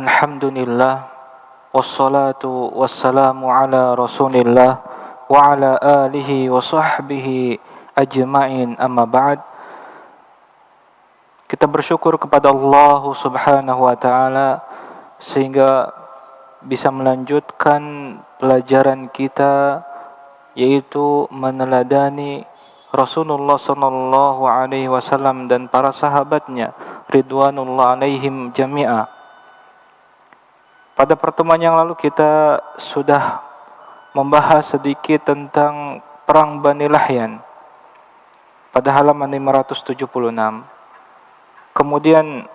Alhamdulillah, wassalatu wassalamu ala rasulillah wa ala alihi wa sahbihi ajma'in, amma ba'd. Kita bersyukur kepada Allah subhanahu wa ta'ala sehingga bisa melanjutkan pelajaran kita, yaitu meneladani Rasulullah sallallahu alaihi wasallam dan para sahabatnya ridwanullah alaihim jami'a. Pada pertemuan yang lalu kita sudah membahas sedikit tentang perang Bani Lahyan pada halaman 576. Kemudian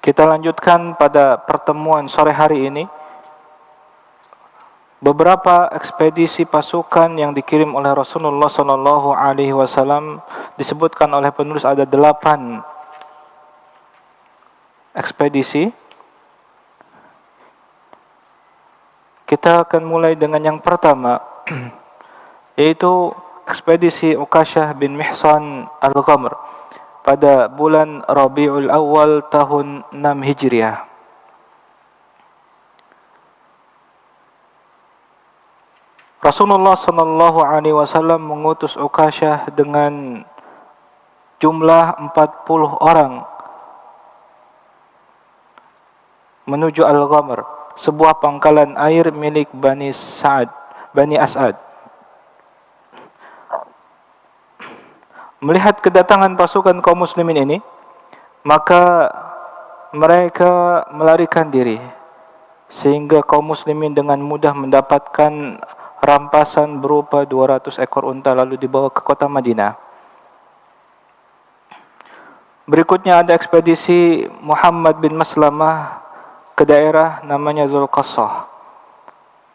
kita lanjutkan pada pertemuan sore hari ini beberapa ekspedisi pasukan yang dikirim oleh Rasulullah sallallahu alaihi wasallam. Disebutkan oleh penulis ada 8 ekspedisi. Kita akan mulai dengan yang pertama, yaitu ekspedisi Uqashah bin Mihsan al-Ghamr pada bulan Rabiul Awal tahun 6 Hijriah. Rasulullah sallallahu alaihi wasallam mengutus Uqashah dengan jumlah 40 orang menuju Al-Ghamr, sebuah pangkalan air milik Bani As'ad. Melihat kedatangan pasukan kaum muslimin ini, maka mereka melarikan diri, sehingga kaum muslimin dengan mudah mendapatkan rampasan berupa 200 ekor unta lalu dibawa ke kota Madinah. Berikutnya ada ekspedisi Muhammad bin Maslamah ke daerah namanya Zulqassah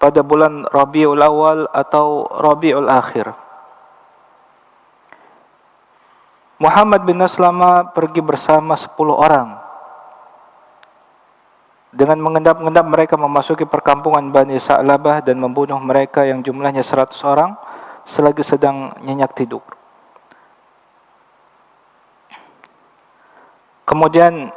pada bulan Rabiul Awal atau Rabiul Akhir. Muhammad bin Maslamah pergi bersama 10 orang. Dengan mengendap-endap mereka memasuki perkampungan Bani Sa'labah dan membunuh mereka yang jumlahnya 100 orang selagi sedang nyenyak tidur. Kemudian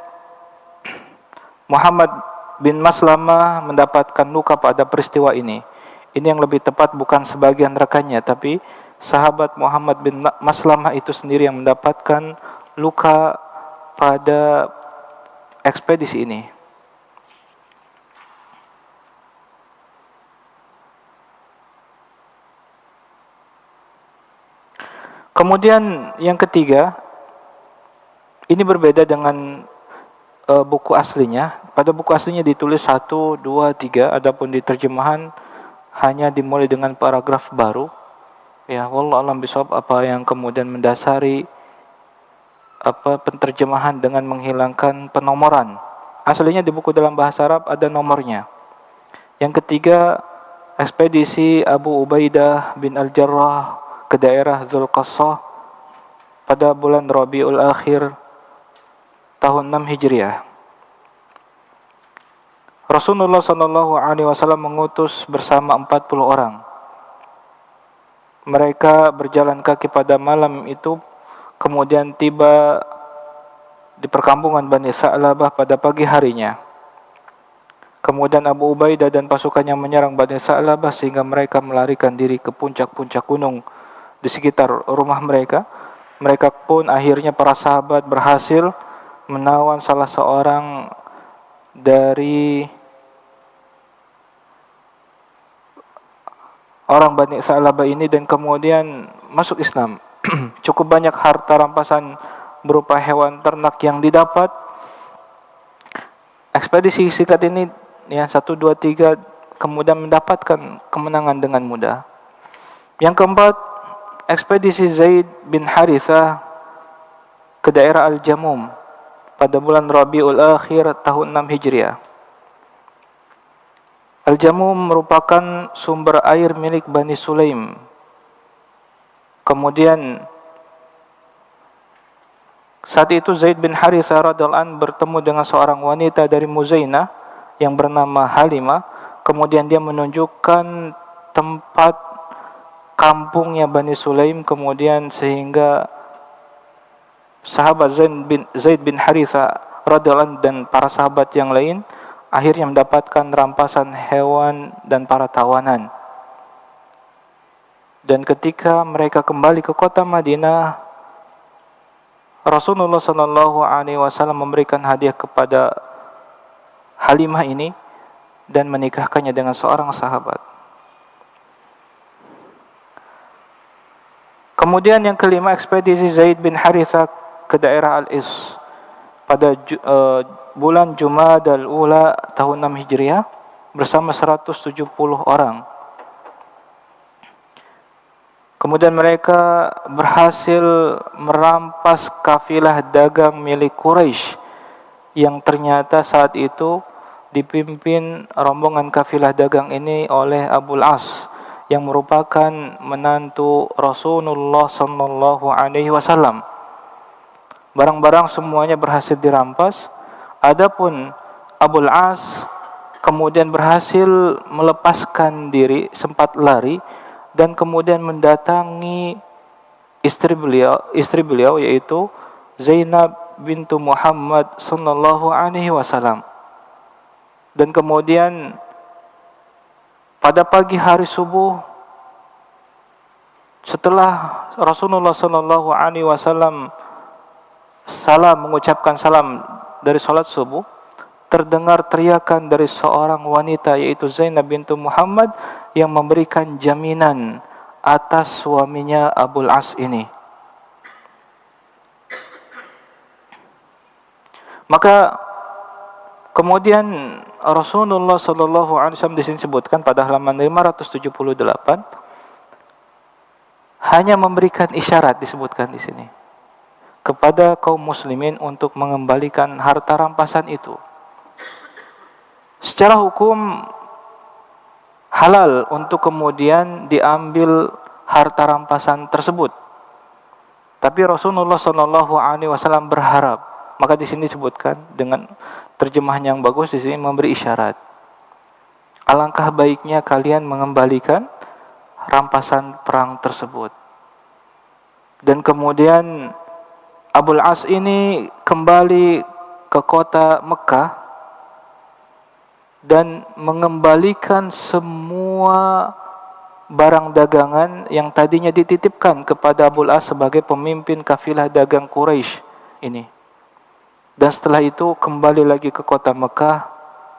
Muhammad bin Maslamah mendapatkan luka pada peristiwa ini. Ini yang lebih tepat bukan sebagian rekannya, tapi sahabat Muhammad bin Maslamah itu sendiri yang mendapatkan luka pada ekspedisi ini. Kemudian yang ketiga, ini berbeda dengan buku aslinya. Pada buku aslinya ditulis 1, 2, 3, adapun di terjemahan hanya dimulai dengan paragraf baru. Ya, wallahu a'lam bishawab, apa yang kemudian mendasari penterjemahan dengan menghilangkan penomoran. Aslinya di buku dalam bahasa Arab ada nomornya. Yang ketiga, ekspedisi Abu Ubaidah bin Al-Jarrah ke daerah Zulqassah pada bulan Rabiul Akhir tahun 6 Hijriah. Rasulullah sallallahu alaihi wasallam mengutus bersama 40 orang. Mereka berjalan kaki pada malam itu, kemudian tiba di perkampungan Bani Sa'labah pada pagi harinya. Kemudian Abu Ubaidah dan pasukannya menyerang Bani Sa'labah sehingga mereka melarikan diri ke puncak-puncak gunung di sekitar rumah mereka. Mereka pun akhirnya para sahabat berhasil menawan salah seorang dari orang Bani Sa'labah ini dan kemudian masuk Islam. Cukup banyak harta rampasan berupa hewan ternak yang didapat. Ekspedisi singkat ini, ya, 1, 2, 3, kemudian mendapatkan kemenangan dengan mudah. Yang keempat, ekspedisi Zaid bin Harithah ke daerah Al-Jamum pada bulan Rabiul Akhir tahun 6 Hijriah. Al-Jamum merupakan sumber air milik Bani Sulaim. Kemudian saat itu Zaid bin Harithah radhiyallahu anhu bertemu dengan seorang wanita dari Muzainah yang bernama Halimah. Kemudian dia menunjukkan tempat kampungnya Bani Sulaim, kemudian sehingga sahabat Zaid bin Harithah radhiyallahu anhu dan para sahabat yang lain akhirnya mendapatkan rampasan hewan dan para tawanan. Dan ketika mereka kembali ke kota Madinah, Rasulullah sallallahu alaihi wasallam memberikan hadiah kepada Halimah ini dan menikahkannya dengan seorang sahabat. Kemudian yang kelima, ekspedisi Zaid bin Harithah ke daerah Al-Is pada bulan Jumadal Ula tahun 6 Hijriah bersama 170 orang. Kemudian mereka berhasil merampas kafilah dagang milik Quraisy yang ternyata saat itu dipimpin rombongan kafilah dagang ini oleh Abul As yang merupakan menantu Rasulullah sallallahu alaihi wasallam. Barang-barang semuanya berhasil dirampas. Adapun Abul As kemudian berhasil melepaskan diri, sempat lari dan kemudian mendatangi istri beliau yaitu Zainab bintu Muhammad sallallahu alaihi wasallam. Dan kemudian pada pagi hari subuh setelah Rasulullah sallallahu alaihi wasallam mengucapkan salam dari salat subuh, terdengar teriakan dari seorang wanita yaitu Zainab bintu Muhammad yang memberikan jaminan atas suaminya Abul As ini. Maka kemudian Rasulullah sallallahu alaihi wasallam di sini sebutkan pada halaman 578 hanya memberikan isyarat, disebutkan di sini, kepada kaum muslimin untuk mengembalikan harta rampasan itu. Secara hukum halal untuk kemudian diambil harta rampasan tersebut. Tapi Rasulullah sallallahu alaihi wasallam berharap, maka di sini disebutkan dengan terjemahan yang bagus di sini memberi isyarat. Alangkah baiknya kalian mengembalikan rampasan perang tersebut. Dan kemudian Abul As ini kembali ke kota Mekah dan mengembalikan semua barang dagangan yang tadinya dititipkan kepada Abul As sebagai pemimpin kafilah dagang Quraisy ini. Dan setelah itu kembali lagi ke kota Mekah,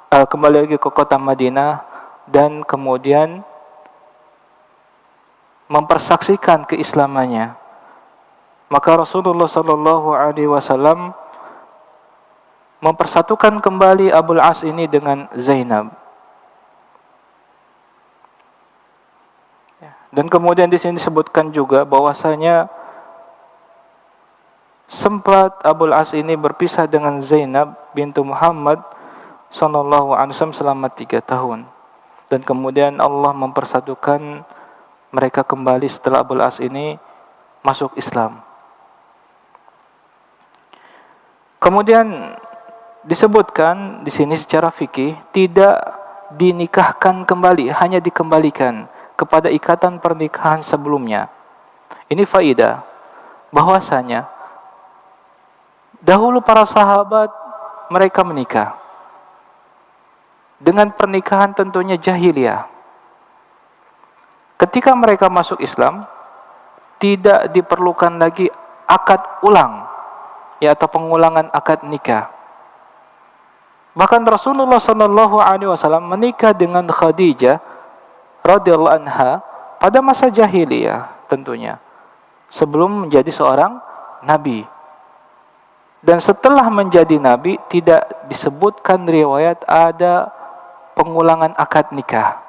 kembali lagi ke kota Madinah dan kemudian mempersaksikan keislamannya. Maka Rasulullah sallallahu alaihi wasallam mempersatukan kembali Abul As ini dengan Zainab. Dan kemudian di sini disebutkan juga bahwasanya sempat Abul As ini berpisah dengan Zainab bintu Muhammad sallallahu alaihi wasallam selama 3 tahun. Dan kemudian Allah mempersatukan mereka kembali setelah Abul As ini masuk Islam. Kemudian disebutkan di sini secara fikih tidak dinikahkan kembali, hanya dikembalikan kepada ikatan pernikahan sebelumnya. Ini faidah bahwasanya dahulu para sahabat mereka menikah dengan pernikahan tentunya jahiliyah. Ketika mereka masuk Islam, tidak diperlukan lagi akad ulang, ya, atau pengulangan akad nikah. Bahkan Rasulullah sallallahu alaihi wasallam menikah dengan Khadijah radhiyallahu anha pada masa jahiliyah tentunya, sebelum menjadi seorang nabi. Dan setelah menjadi nabi tidak disebutkan riwayat ada pengulangan akad nikah.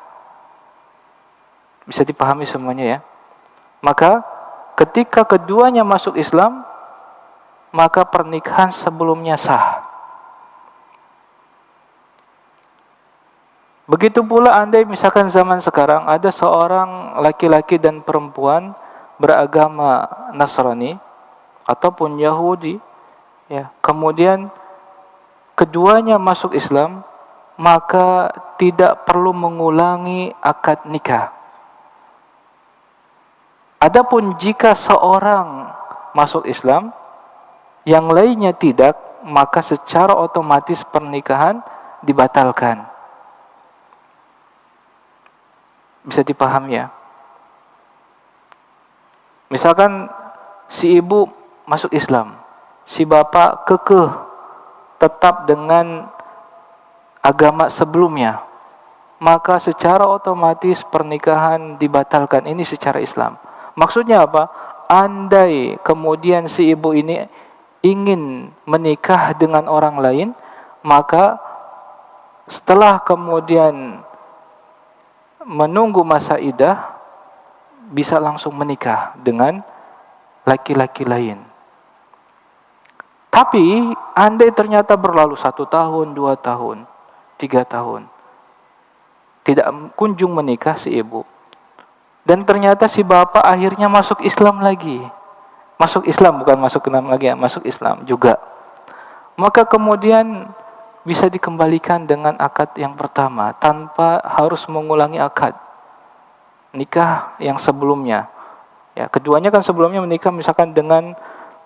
Bisa dipahami semuanya ya. Maka ketika keduanya masuk Islam, maka pernikahan sebelumnya sah. Begitu pula andai misalkan zaman sekarang ada seorang laki-laki dan perempuan beragama Nasrani ataupun Yahudi, ya, kemudian keduanya masuk Islam, maka tidak perlu mengulangi akad nikah. Adapun jika seorang masuk Islam yang lainnya tidak, maka secara otomatis pernikahan dibatalkan. Bisa dipahami ya? Misalkan si ibu masuk Islam, si bapak kekeh tetap dengan agama sebelumnya, maka secara otomatis pernikahan dibatalkan. Ini secara Islam. Maksudnya apa? Andai kemudian si ibu ini ingin menikah dengan orang lain, maka setelah kemudian menunggu masa iddah, bisa langsung menikah dengan laki-laki lain. Tapi andai ternyata berlalu 1 tahun, 2 tahun, 3 tahun, tidak kunjung menikah si ibu, dan ternyata si bapak akhirnya masuk Islam lagi. Masuk Islam, bukan masuk ke lagi ya, masuk Islam juga. Maka kemudian bisa dikembalikan dengan akad yang pertama tanpa harus mengulangi akad nikah yang sebelumnya. Ya, keduanya kan sebelumnya menikah misalkan dengan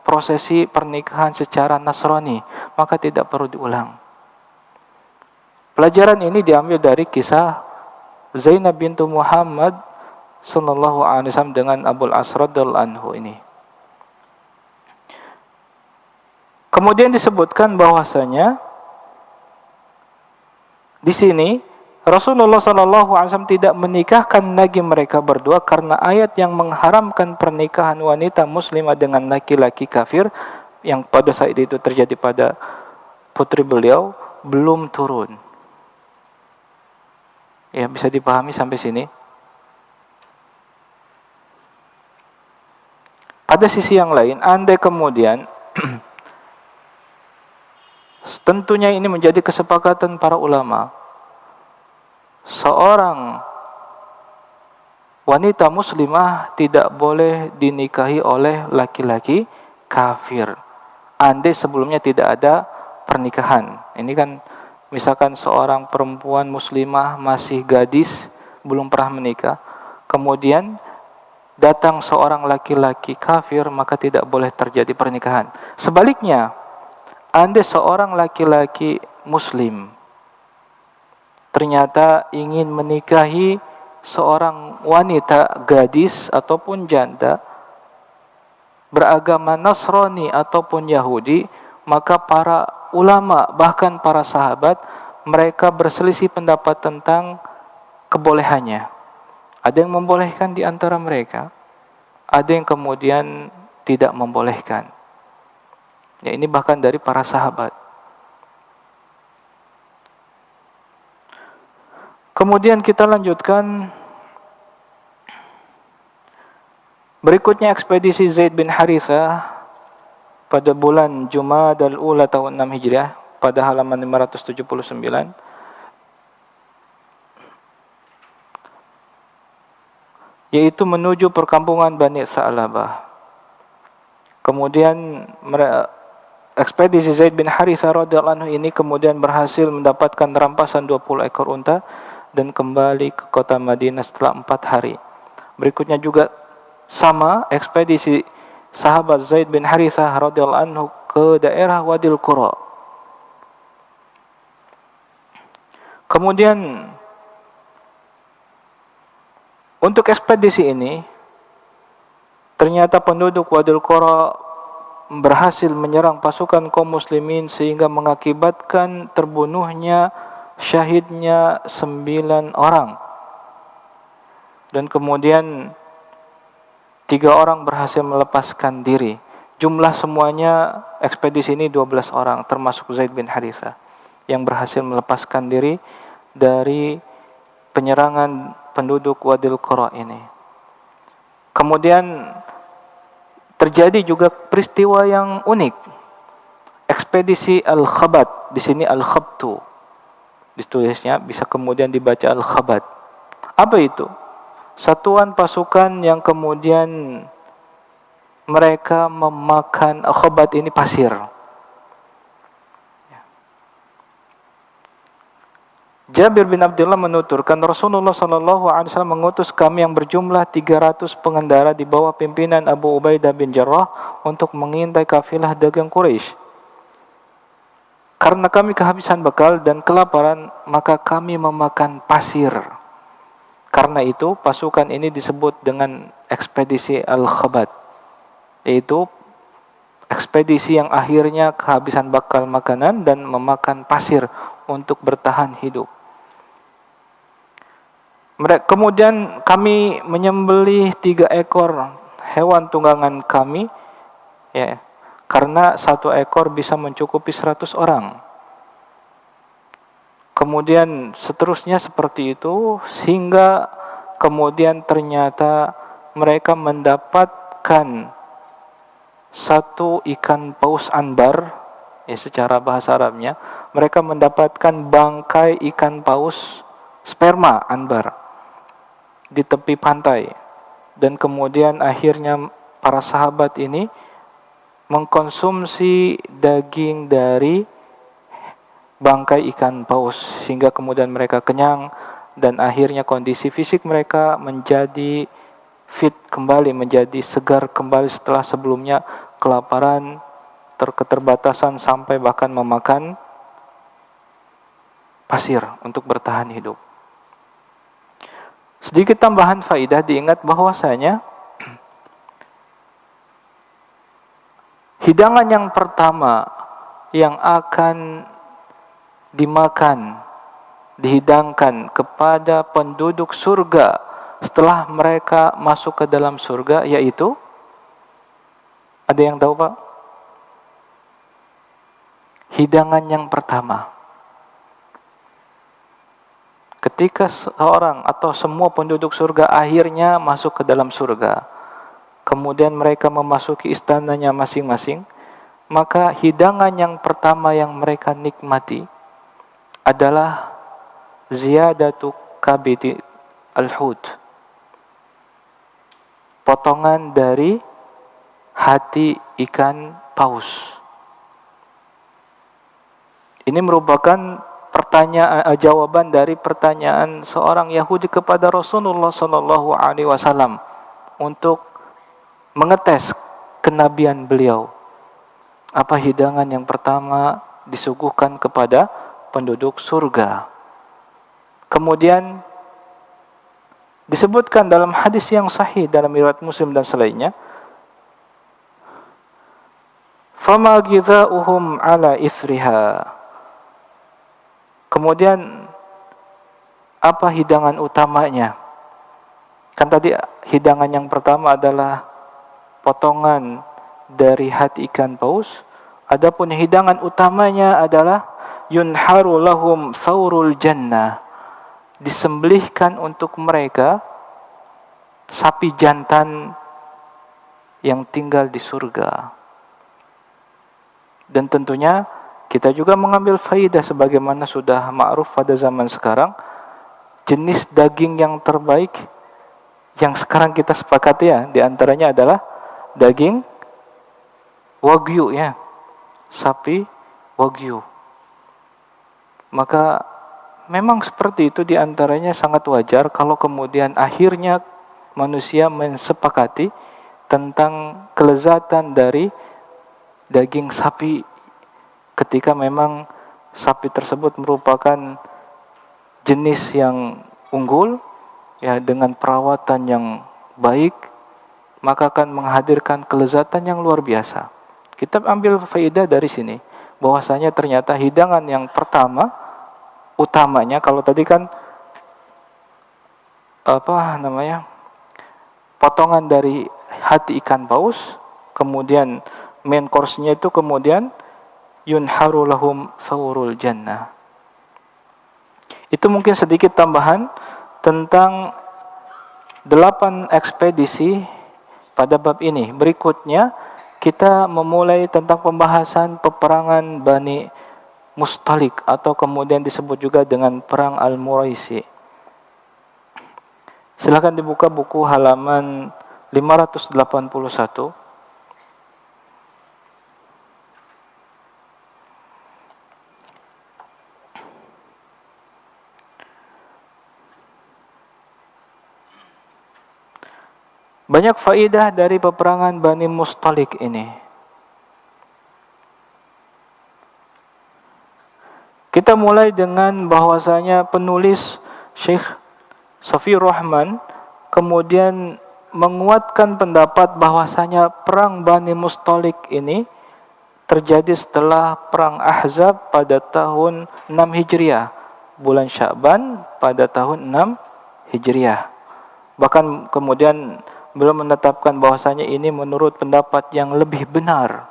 prosesi pernikahan secara Nasrani, maka tidak perlu diulang. Pelajaran ini diambil dari kisah Zainab bintu Muhammad sallallahu alaihi wasallam dengan Abul As radhiyallahu anhu ini. Kemudian disebutkan bahwasanya di sini Rasulullah sallallahu alaihi wasallam tidak menikahkan lagi mereka berdua karena ayat yang mengharamkan pernikahan wanita muslimah dengan laki-laki kafir yang pada saat itu terjadi pada putri beliau belum turun. Ya, bisa dipahami sampai sini. Pada sisi yang lain, andai kemudian tentunya ini menjadi kesepakatan para ulama, seorang wanita muslimah tidak boleh dinikahi oleh laki-laki kafir andai sebelumnya tidak ada pernikahan. Ini kan misalkan seorang perempuan muslimah masih gadis, belum pernah menikah, kemudian datang seorang laki-laki kafir, maka tidak boleh terjadi pernikahan. Sebaliknya, andai seorang laki-laki muslim ternyata ingin menikahi seorang wanita gadis ataupun janda beragama Nasrani ataupun Yahudi, maka para ulama bahkan para sahabat mereka berselisih pendapat tentang kebolehannya. Ada yang membolehkan di antara mereka, ada yang kemudian tidak membolehkan. Ya, ini bahkan dari para sahabat. Kemudian kita lanjutkan. Berikutnya ekspedisi Zaid bin Harithah pada bulan Jumadal Ula tahun 6 Hijriah pada halaman 579. Yaitu menuju perkampungan Bani Sa'labah. Kemudian ekspedisi Zaid bin Harithah radhiyallahu anhu ini kemudian berhasil mendapatkan rampasan 20 ekor unta dan kembali ke kota Madinah setelah 4 hari. Berikutnya juga sama ekspedisi sahabat Zaid bin Harithah radhiyallahu anhu ke daerah Wadil Qura. Kemudian untuk ekspedisi ini ternyata penduduk Wadil Qura berhasil menyerang pasukan kaum muslimin sehingga mengakibatkan terbunuhnya, syahidnya 9 orang. Dan kemudian 3 orang berhasil melepaskan diri. Jumlah semuanya ekspedisi ini 12 orang, termasuk Zaid bin Harithah yang berhasil melepaskan diri dari penyerangan penduduk Wadil Qura ini. Kemudian terjadi juga peristiwa yang unik. Ekspedisi Al-Khabat, di sini Al-Khabtu ditulisnya, bisa kemudian dibaca Al-Khabat. Apa itu? Satuan pasukan yang kemudian mereka memakan Khabat ini pasir. Jabir bin Abdullah menuturkan Rasulullah sallallahu alaihi wasallam mengutus kami yang berjumlah 300 pengendara di bawah pimpinan Abu Ubaidah bin Jarrah untuk mengintai kafilah dagang Quraisy. Karena kami kehabisan bekal dan kelaparan, maka kami memakan pasir. Karena itu pasukan ini disebut dengan ekspedisi Al-Khabat, yaitu ekspedisi yang akhirnya kehabisan bekal makanan dan memakan pasir untuk bertahan hidup. Kemudian kami menyembelih 3 ekor hewan tunggangan kami, ya, karena 1 ekor bisa mencukupi 100 orang. Kemudian seterusnya seperti itu, sehingga kemudian ternyata mereka mendapatkan 1 ikan paus anbar, ya, secara bahasa Arabnya, mereka mendapatkan bangkai ikan paus sperma anbar di tepi pantai. Dan kemudian akhirnya para sahabat ini mengkonsumsi daging dari bangkai ikan paus sehingga kemudian mereka kenyang dan akhirnya kondisi fisik mereka menjadi fit kembali, menjadi segar kembali setelah sebelumnya kelaparan, keterbatasan sampai bahkan memakan pasir untuk bertahan hidup. Sedikit tambahan faidah, diingat bahwasanya hidangan yang pertama yang akan dimakan, dihidangkan kepada penduduk surga setelah mereka masuk ke dalam surga, yaitu, ada yang tahu Pak? Hidangan yang pertama. Ketika seorang atau semua penduduk surga akhirnya masuk ke dalam surga, kemudian mereka memasuki istananya masing-masing, maka hidangan yang pertama yang mereka nikmati adalah ziyadatu kabidi al-hud, potongan dari hati ikan paus. Ini merupakan jawaban dari pertanyaan seorang Yahudi kepada Rasulullah sallallahu alaihi wasallam untuk mengetes kenabian beliau. Apa hidangan yang pertama disuguhkan kepada penduduk surga? Kemudian disebutkan dalam hadis yang sahih dalam riwayat Muslim dan selainnya, fama ghidha'uhum ala ithriha. Kemudian apa hidangan utamanya? Kan tadi hidangan yang pertama adalah potongan dari hati ikan paus. Adapun hidangan utamanya adalah yunharu lahum thawrul jannah. Disembelihkan untuk mereka sapi jantan yang tinggal di surga. Dan tentunya kita juga mengambil faidah sebagaimana sudah ma'ruf pada zaman sekarang, jenis daging yang terbaik yang sekarang kita sepakati, ya, diantaranya adalah daging wagyu, ya, sapi wagyu. Maka memang seperti itu, diantaranya sangat wajar kalau kemudian akhirnya manusia mensepakati tentang kelezatan dari daging sapi ketika memang sapi tersebut merupakan jenis yang unggul, ya, dengan perawatan yang baik, maka akan menghadirkan kelezatan yang luar biasa. Kita ambil faedah dari sini, bahwasanya ternyata hidangan yang pertama utamanya, kalau tadi kan potongan dari hati ikan paus, kemudian main course-nya itu kemudian yunharu lahum thawrul jannah. Itu mungkin sedikit tambahan tentang 8 ekspedisi pada bab ini. Berikutnya kita memulai tentang pembahasan peperangan Bani Mustalik, atau kemudian disebut juga dengan perang Al-Muraisi. Silakan dibuka buku halaman 581. Banyak faidah dari peperangan Bani Mustalik ini. Kita mulai dengan bahwasanya penulis Syekh Safiur Rahman kemudian menguatkan pendapat bahwasanya perang Bani Mustalik ini terjadi setelah perang Ahzab pada tahun 6 Hijriah, bulan Sya'ban pada tahun 6 Hijriah. Bahkan kemudian belum menetapkan bahwasanya ini menurut pendapat yang lebih benar.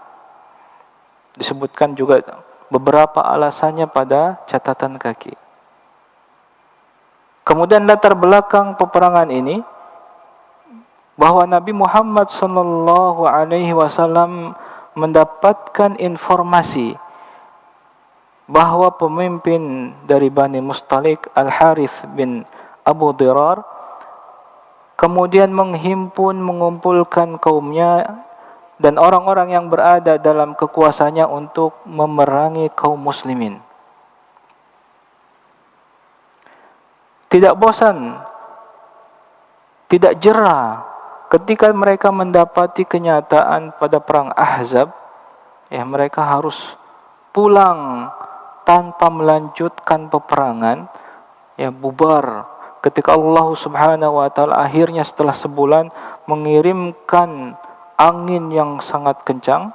Disebutkan juga beberapa alasannya pada catatan kaki. Kemudian latar belakang peperangan ini bahwa Nabi Muhammad sallallahu alaihi wasallam mendapatkan informasi bahwa pemimpin dari Bani Mustalik Al-Harith bin Abu Dirar kemudian mengumpulkan kaumnya dan orang-orang yang berada dalam kekuasaannya untuk memerangi kaum muslimin. Tidak bosan, tidak jera ketika mereka mendapati kenyataan pada perang Ahzab, mereka harus pulang tanpa melanjutkan peperangan, bubar. Ketika Allah Subhanahu wa taala akhirnya setelah sebulan mengirimkan angin yang sangat kencang,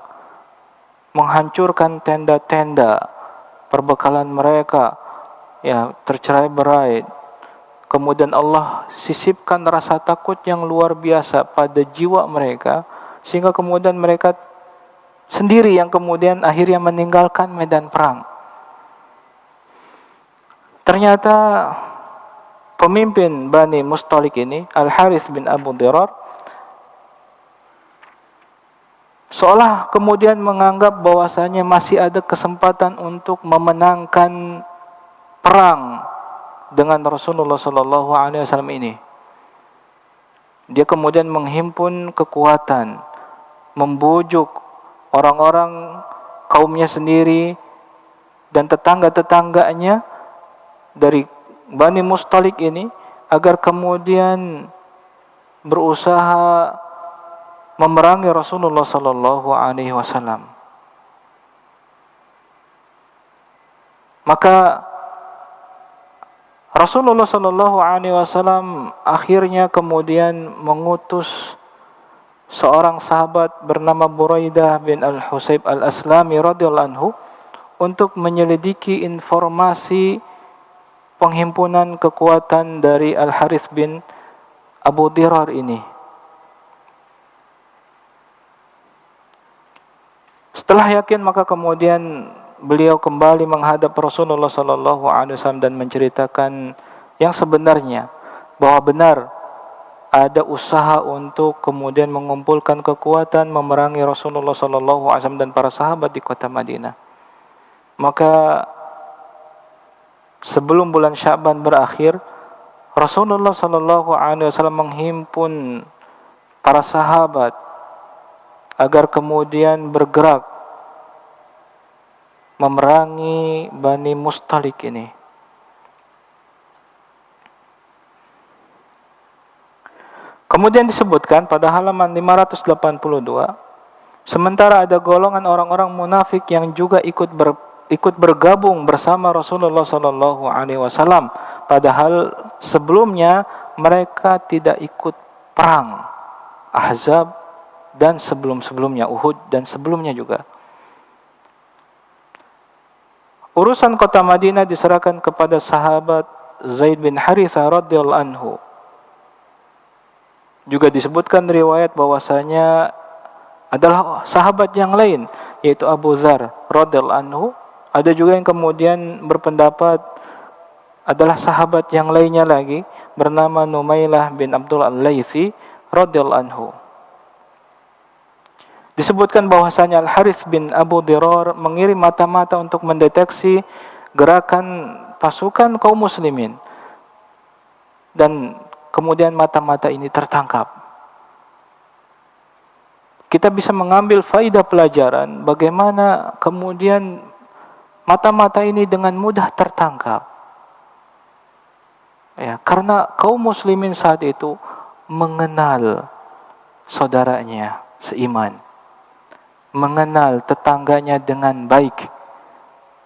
menghancurkan tenda-tenda perbekalan mereka, tercerai-berai. Kemudian Allah sisipkan rasa takut yang luar biasa pada jiwa mereka, sehingga kemudian mereka sendiri yang kemudian akhirnya meninggalkan medan perang. Ternyata pemimpin Bani Mustalik ini, Al-Harith bin Abu Dirar, seolah kemudian menganggap bahwasanya masih ada kesempatan untuk memenangkan perang dengan Rasulullah sallallahu alaihi wasallam ini. Dia kemudian menghimpun kekuatan, membujuk orang-orang kaumnya sendiri dan tetangga-tetangganya dari Bani Mustalik ini agar kemudian berusaha memerangi Rasulullah sallallahu alaihi wasallam. Maka Rasulullah sallallahu alaihi wasallam akhirnya kemudian mengutus seorang sahabat bernama Buraidah bin Al-Husayb Al-Aslami radhiyallahu anhu untuk menyelidiki informasi penghimpunan kekuatan dari Al-Harith bin Abu Dirar ini. Setelah yakin, maka kemudian beliau kembali menghadap Rasulullah sallallahu alaihi wasallam dan menceritakan yang sebenarnya, bahwa benar ada usaha untuk kemudian mengumpulkan kekuatan memerangi Rasulullah sallallahu alaihi wasallam dan para sahabat di kota Madinah. Maka sebelum bulan Sya'ban berakhir, Rasulullah sallallahu alaihi wasallam menghimpun para sahabat agar kemudian bergerak memerangi Bani Mustalik ini. Kemudian disebutkan pada halaman 582, sementara ada golongan orang-orang munafik yang juga ikut bergabung bersama Rasulullah sallallahu alaihi wasallam, padahal sebelumnya mereka tidak ikut perang Ahzab dan sebelum-sebelumnya Uhud dan sebelumnya juga. Urusan kota Madinah diserahkan kepada sahabat Zaid bin Harithah radhiyallahu anhu. Juga disebutkan riwayat bahwasanya adalah sahabat yang lain, yaitu Abu Dzar radhiyallahu anhu. Ada juga yang kemudian berpendapat adalah sahabat yang lainnya lagi bernama Numailah bin Abdul Al-Laythi radhiyallahu anhu. Disebutkan bahwasanya Al-Harith bin Abu Dirar mengirim mata-mata untuk mendeteksi gerakan pasukan kaum muslimin. Dan kemudian mata-mata ini tertangkap. Kita bisa mengambil faidah pelajaran bagaimana kemudian mata-mata ini dengan mudah tertangkap. Karena kaum muslimin saat itu mengenal saudaranya seiman, mengenal tetangganya dengan baik,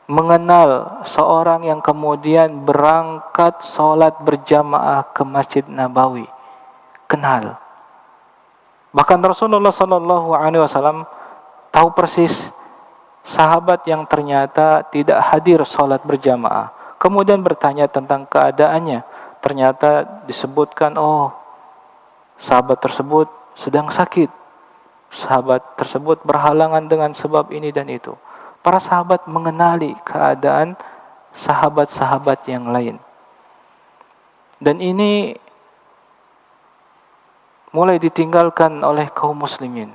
mengenal seorang yang kemudian berangkat sholat berjamaah ke Masjid Nabawi, kenal. Bahkan Rasulullah SAW tahu persis sahabat yang ternyata tidak hadir sholat berjamaah, kemudian bertanya tentang keadaannya. Ternyata disebutkan, oh, sahabat tersebut sedang sakit, sahabat tersebut berhalangan dengan sebab ini dan itu. Para sahabat mengenali keadaan sahabat-sahabat yang lain. Dan ini mulai ditinggalkan oleh kaum muslimin.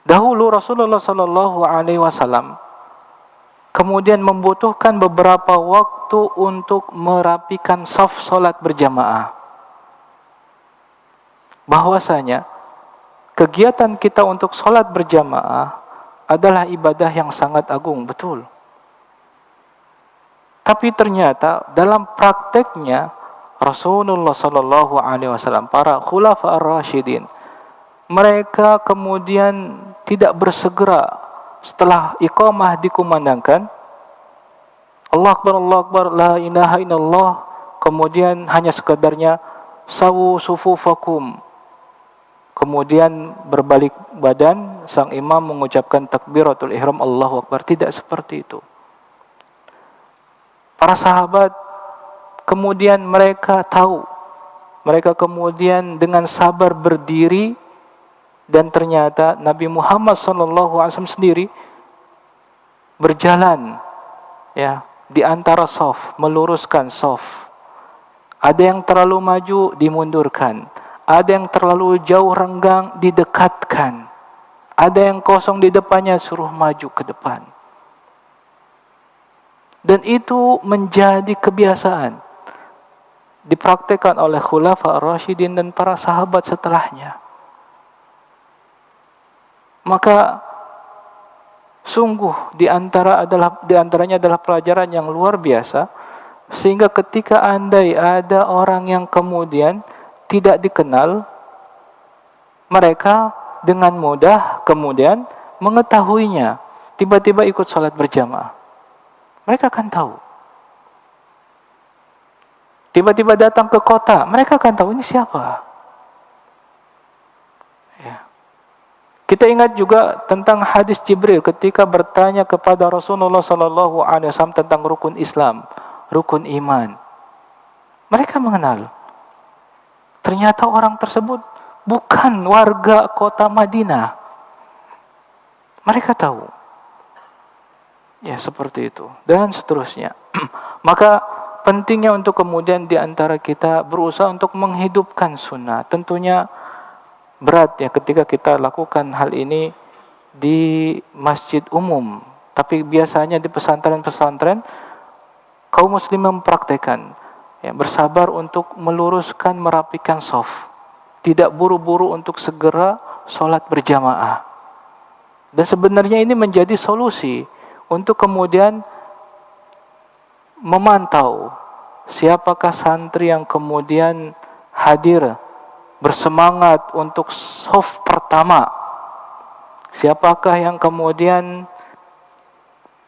Dahulu Rasulullah SAW kemudian membutuhkan beberapa waktu untuk merapikan saf solat berjamaah. Bahwasanya kegiatan kita untuk solat berjamaah adalah ibadah yang sangat agung, betul. Tapi ternyata dalam prakteknya Rasulullah SAW, para khulafa ar-rasyidin, mereka kemudian tidak bersegera setelah iqamah dikumandangkan, Allah Akbar, la ilaha illallah, kemudian hanya sekedarnya sawu sufufakum, kemudian berbalik badan, sang imam mengucapkan takbiratul ihram, Allahu Akbar. Tidak seperti itu. Para sahabat kemudian mereka tahu, mereka kemudian dengan sabar berdiri. Dan ternyata Nabi Muhammad SAW sendiri berjalan, ya, di antara shaf, meluruskan shaf. Ada yang terlalu maju, dimundurkan. Ada yang terlalu jauh renggang, didekatkan. Ada yang kosong di depannya, suruh maju ke depan. Dan itu menjadi kebiasaan dipraktikkan oleh khulafa ar-rasyidin dan para sahabat setelahnya. Maka sungguh di antaranya adalah pelajaran yang luar biasa, sehingga ketika andai ada orang yang kemudian tidak dikenal, mereka dengan mudah kemudian mengetahuinya, tiba-tiba ikut sholat berjamaah. Mereka akan tahu. Tiba-tiba datang ke kota, mereka akan tahu ini siapa. Ya. Kita ingat juga tentang hadis Jibril ketika bertanya kepada Rasulullah SAW tentang rukun Islam, rukun iman. Mereka mengenal. Ternyata orang tersebut bukan warga kota Madinah. Mereka tahu. Ya, seperti itu. Dan seterusnya. Maka pentingnya untuk kemudian di antara kita berusaha untuk menghidupkan sunnah. Tentunya berat ya ketika kita lakukan hal ini di masjid umum. Tapi biasanya di pesantren-pesantren kaum muslim mempraktekkan, ya, bersabar untuk meluruskan, merapikan shaf. Tidak buru-buru untuk segera sholat berjamaah. Dan sebenarnya ini menjadi solusi untuk kemudian memantau siapakah santri yang kemudian hadir bersemangat untuk shaf pertama. Siapakah yang kemudian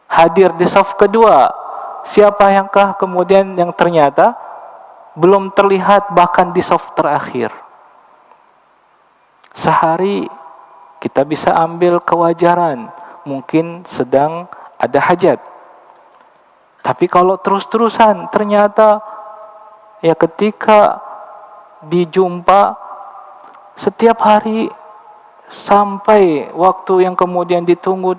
hadir di shaf kedua? Siapa yangkah kemudian yang ternyata belum terlihat bahkan di shaf terakhir? Sehari kita bisa ambil kewajaran, mungkin sedang ada hajat. Tapi kalau terus-terusan ternyata ya ketika dijumpa setiap hari sampai waktu yang kemudian ditunggu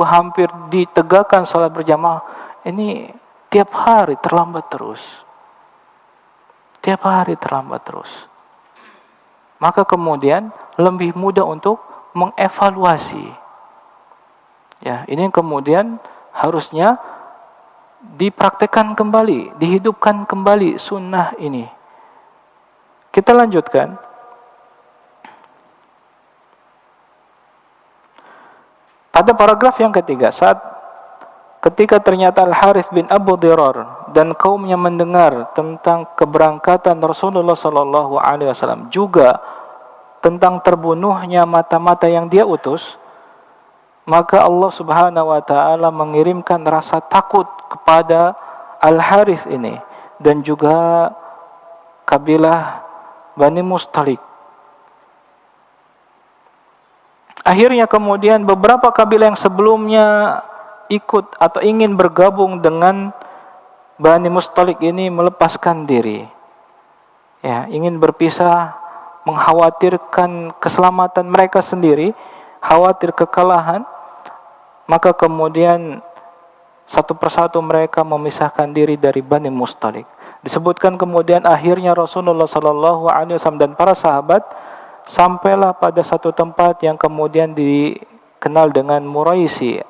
hampir ditegakkan sholat berjamaah, ini tiap hari terlambat terus. Tiap hari terlambat terus. Maka kemudian lebih mudah untuk mengevaluasi. Ya, ini kemudian harusnya dipraktekkan kembali, dihidupkan kembali sunnah ini. Kita lanjutkan. Pada paragraf yang ketiga, saat ketika ternyata Al-Harith bin Abu Dirar dan kaumnya mendengar tentang keberangkatan Rasulullah sallallahu alaihi wasallam, juga tentang terbunuhnya mata-mata yang dia utus, maka Allah Subhanahu wa taala mengirimkan rasa takut kepada Al-Harith ini dan juga kabilah Bani Mustalik. Akhirnya kemudian beberapa kabilah yang sebelumnya ikut atau ingin bergabung dengan Bani Mustalik ini melepaskan diri. Ya, ingin berpisah, mengkhawatirkan keselamatan mereka sendiri, khawatir kekalahan, maka kemudian satu persatu mereka memisahkan diri dari Bani Mustalik. Disebutkan kemudian akhirnya Rasulullah sallallahu alaihi wasallam dan para sahabat sampailah pada satu tempat yang kemudian dikenal dengan Muraisi,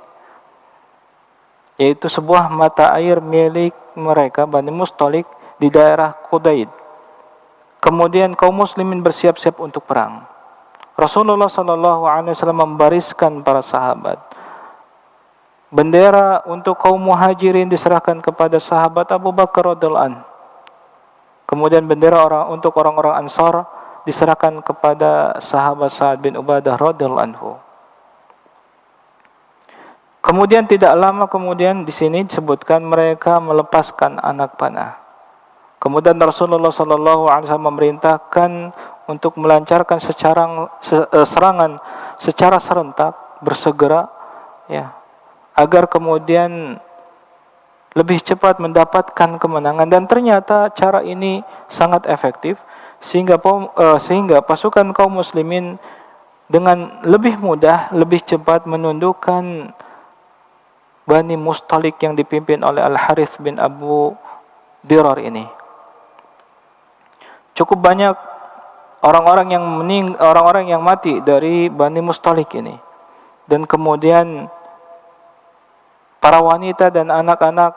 yaitu sebuah mata air milik mereka Bani Mustalik di daerah Qudaid. Kemudian kaum muslimin bersiap-siap untuk perang. Rasulullah sallallahu alaihi wasallam membariskan para sahabat. Bendera untuk kaum muhajirin diserahkan kepada sahabat Abu Bakar radhiyallahu anhu. Kemudian bendera untuk orang-orang Ansar diserahkan kepada sahabat Sa'ad bin Ubadah radhiyallahu anhu. Kemudian tidak lama kemudian di sini disebutkan mereka melepaskan anak panah. Kemudian Rasulullah sallallahu alaihi wasallam memerintahkan untuk melancarkan serangan secara serentak, bersegera, ya, agar kemudian lebih cepat mendapatkan kemenangan, dan ternyata cara ini sangat efektif sehingga pasukan kaum muslimin dengan lebih mudah, lebih cepat menundukkan Bani Mustalik yang dipimpin oleh Al-Harith bin Abu Dirar ini. Cukup banyak orang-orang yang mati dari Bani Mustalik ini, dan kemudian para wanita dan anak-anak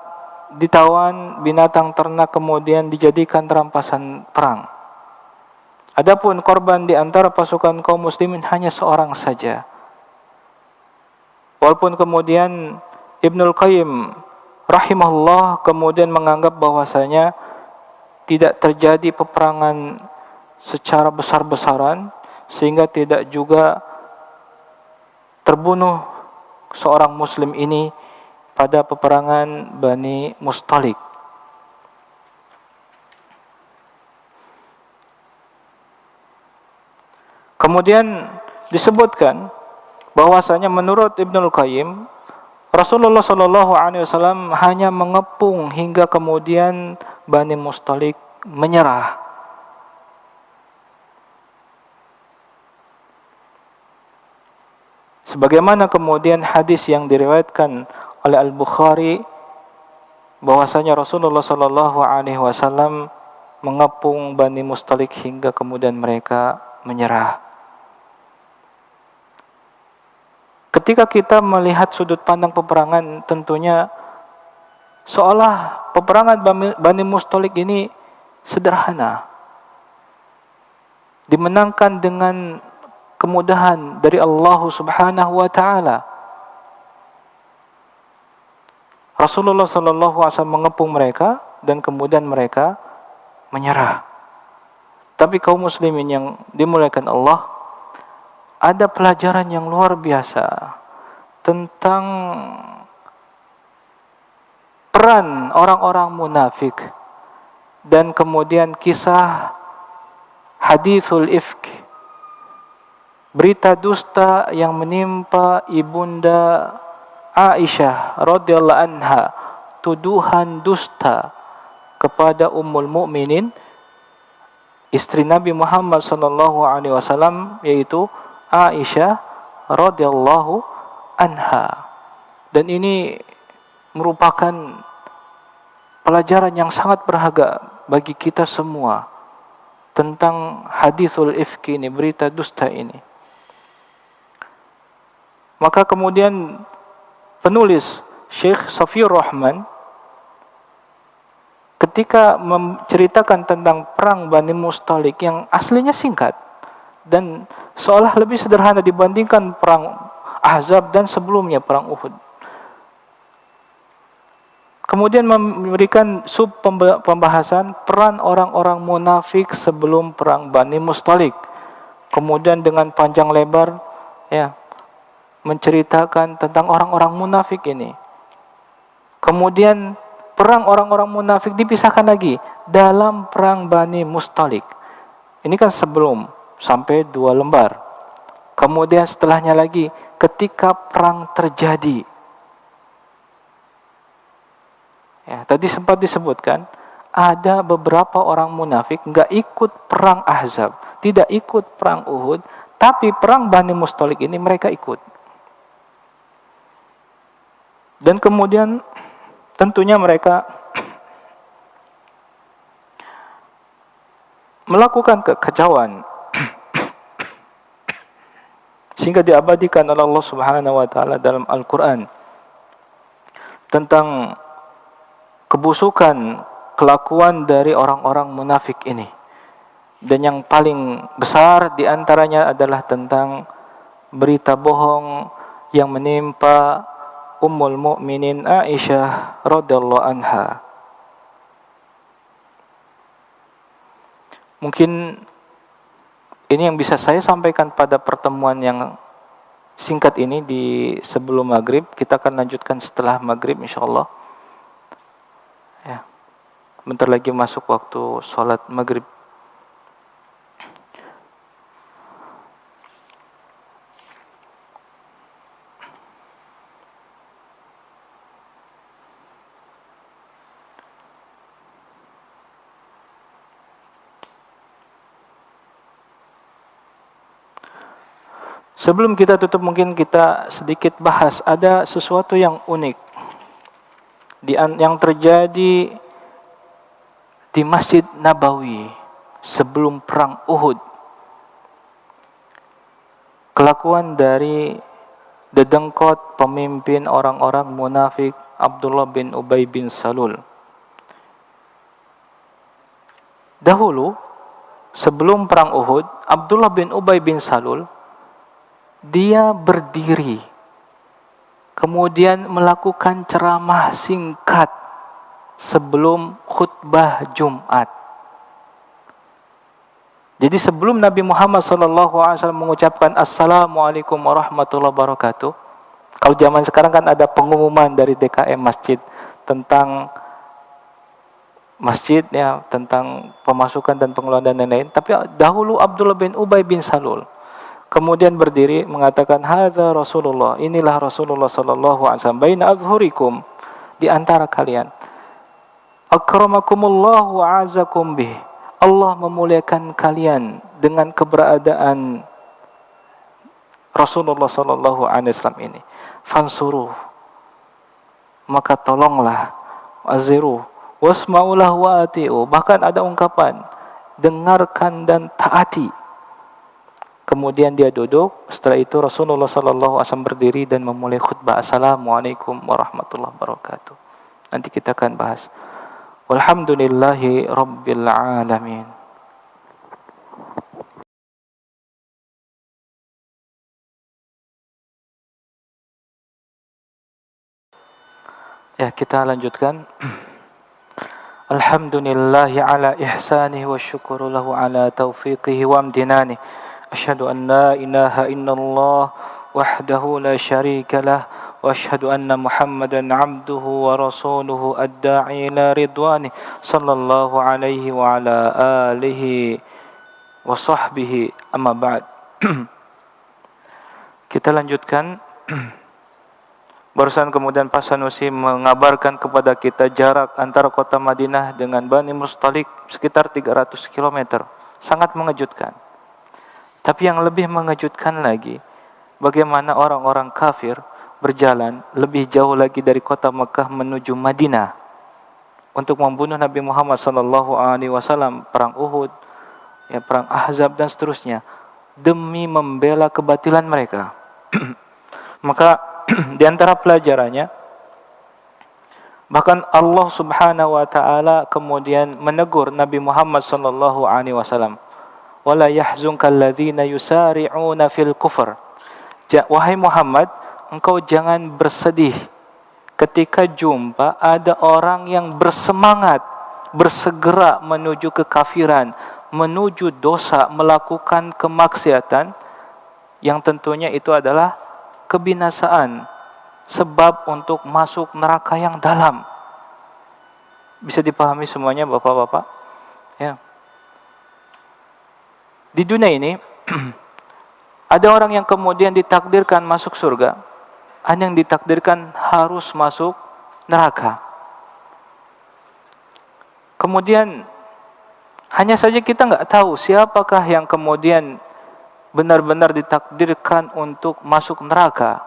ditawan, binatang ternak kemudian dijadikan rampasan perang. Adapun korban di antara pasukan kaum muslimin hanya seorang saja. Walaupun kemudian Ibnul Qayyim rahimahullah kemudian menganggap bahwasanya tidak terjadi peperangan secara besar-besaran, sehingga tidak juga terbunuh seorang muslim ini pada peperangan Bani Mustalik. Kemudian disebutkan bahwasanya menurut Ibnul Qayyim, Rasulullah sallallahu alaihi wasallam hanya mengepung hingga kemudian Bani Mustalik menyerah. Sebagaimana kemudian hadis yang diriwayatkan oleh Al-Bukhari bahwasanya Rasulullah sallallahu alaihi wasallam mengepung Bani Mustalik hingga kemudian mereka menyerah. Ketika kita melihat sudut pandang peperangan, tentunya seolah peperangan Bani Mustalik ini sederhana, dimenangkan dengan kemudahan dari Allah Subhanahu wa taala. Rasulullah sallallahu alaihi wasallam mengepung mereka dan kemudian mereka menyerah. Tapi kaum muslimin yang dimuliakan Allah, ada pelajaran yang luar biasa tentang peran orang-orang munafik dan kemudian kisah hadithul ifk, berita dusta yang menimpa ibunda Aisyah radhiyallahu anha, tuduhan dusta kepada Ummul Mukminin, istri Nabi Muhammad sallallahu alaihi wasallam, yaitu Aisyah radhiyallahu anha. Dan ini merupakan pelajaran yang sangat berharga bagi kita semua tentang hadithul ifki ini, berita dusta ini. Maka kemudian penulis Syekh Safiur Rahman ketika menceritakan tentang perang Bani Mustalik yang aslinya singkat dan seolah lebih sederhana dibandingkan perang Ahzab dan sebelumnya perang Uhud, Kemudian memberikan pembahasan peran orang-orang munafik sebelum perang Bani Mustalik. Kemudian dengan panjang lebar ya menceritakan tentang orang-orang munafik ini. Kemudian perang orang-orang munafik dipisahkan lagi dalam perang Bani Mustalik. Ini kan sebelum, sampai 2 lembar. Kemudian setelahnya lagi ketika perang terjadi. Ya, tadi sempat disebutkan ada beberapa orang munafik enggak ikut perang Ahzab, tidak ikut perang Uhud, tapi perang Bani Mustalik ini mereka ikut. Dan kemudian tentunya mereka melakukan kekacauan sehingga diabadikan oleh Allah Subhanahu wa taala dalam Al-Qur'an tentang kebusukan kelakuan dari orang-orang munafik ini. Dan yang paling besar diantaranya adalah tentang berita bohong yang menimpa Ummul Mukminin Aisyah radhiyallahu anha. Mungkin ini yang bisa saya sampaikan pada pertemuan yang singkat ini di sebelum maghrib. Kita akan lanjutkan setelah maghrib insyaallah. Ya, bentar lagi masuk waktu sholat maghrib. Sebelum kita tutup, mungkin kita sedikit bahas ada sesuatu yang unik yang terjadi di Masjid Nabawi sebelum perang Uhud. Kelakuan dari dedengkot pemimpin orang-orang munafik Abdullah bin Ubay bin Salul. Dahulu sebelum perang Uhud, Abdullah bin Ubay bin Salul dia berdiri kemudian melakukan ceramah singkat sebelum khutbah Jumat. Jadi sebelum Nabi Muhammad SAW mengucapkan Assalamualaikum warahmatullahi wabarakatuh, kalau zaman sekarang kan ada pengumuman dari DKM masjid tentang masjid ya, tentang pemasukan dan pengeluaran dan lain-lain. Tapi dahulu Abdullah bin Ubay bin Salul kemudian berdiri mengatakan hadza Rasulullah, inilah Rasulullah sallallahu alaihi wasallam baina azhurikum, di antara kalian. Akramakumullah wa azakum bih, Allah memuliakan kalian dengan keberadaan Rasulullah sallallahu alaihi wasallam ini. Fansuruh, maka tolonglah, aziruh, wasma'ulah wa ati'u, bahkan ada ungkapan dengarkan dan taati. Kemudian dia duduk. Setelah itu Rasulullah SAW berdiri dan memulai khutbah. Assalamualaikum warahmatullahi wabarakatuh. Nanti kita akan bahas. Walhamdulillahi rabbil alamin. Ya, kita lanjutkan. Alhamdulillahi ala ihsanihi wa syukuru lahu ala taufiqihi wa amdinani. Asyhadu an la ilaha illallah wahdahu la syarika lah wa asyhadu anna Muhammadan abduhu wa rasuluhu ad-da'i ila ridwani sallallahu alaihi wa ala alihi wa sahbihi amma ba'd. Kita lanjutkan. Barusan kemudian Pak Sanusi mengabarkan kepada kita jarak antara kota Madinah dengan Bani Mustalik sekitar 300 km. Sangat mengejutkan. Tapi yang lebih mengejutkan lagi, bagaimana orang-orang kafir berjalan lebih jauh lagi dari kota Mekah menuju Madinah untuk membunuh Nabi Muhammad SAW, perang Uhud, ya, perang Ahzab dan seterusnya, demi membela kebatilan mereka. Maka di antara pelajarannya, bahkan Allah Subhanahu wa taala kemudian menegur Nabi Muhammad SAW. Wala yahzunka alladzina yusari'una fil kufr. Wahai Muhammad, engkau jangan bersedih ketika jumpa ada orang yang bersemangat, bersegera menuju kekafiran, menuju dosa, melakukan kemaksiatan, yang tentunya itu adalah kebinasaan, sebab untuk masuk neraka yang dalam. Bisa dipahami semuanya Bapak-bapak? Ya. Di dunia ini ada orang yang kemudian ditakdirkan masuk surga, ada yang ditakdirkan harus masuk neraka. Kemudian hanya saja kita nggak tahu siapakah yang kemudian benar-benar ditakdirkan untuk masuk neraka.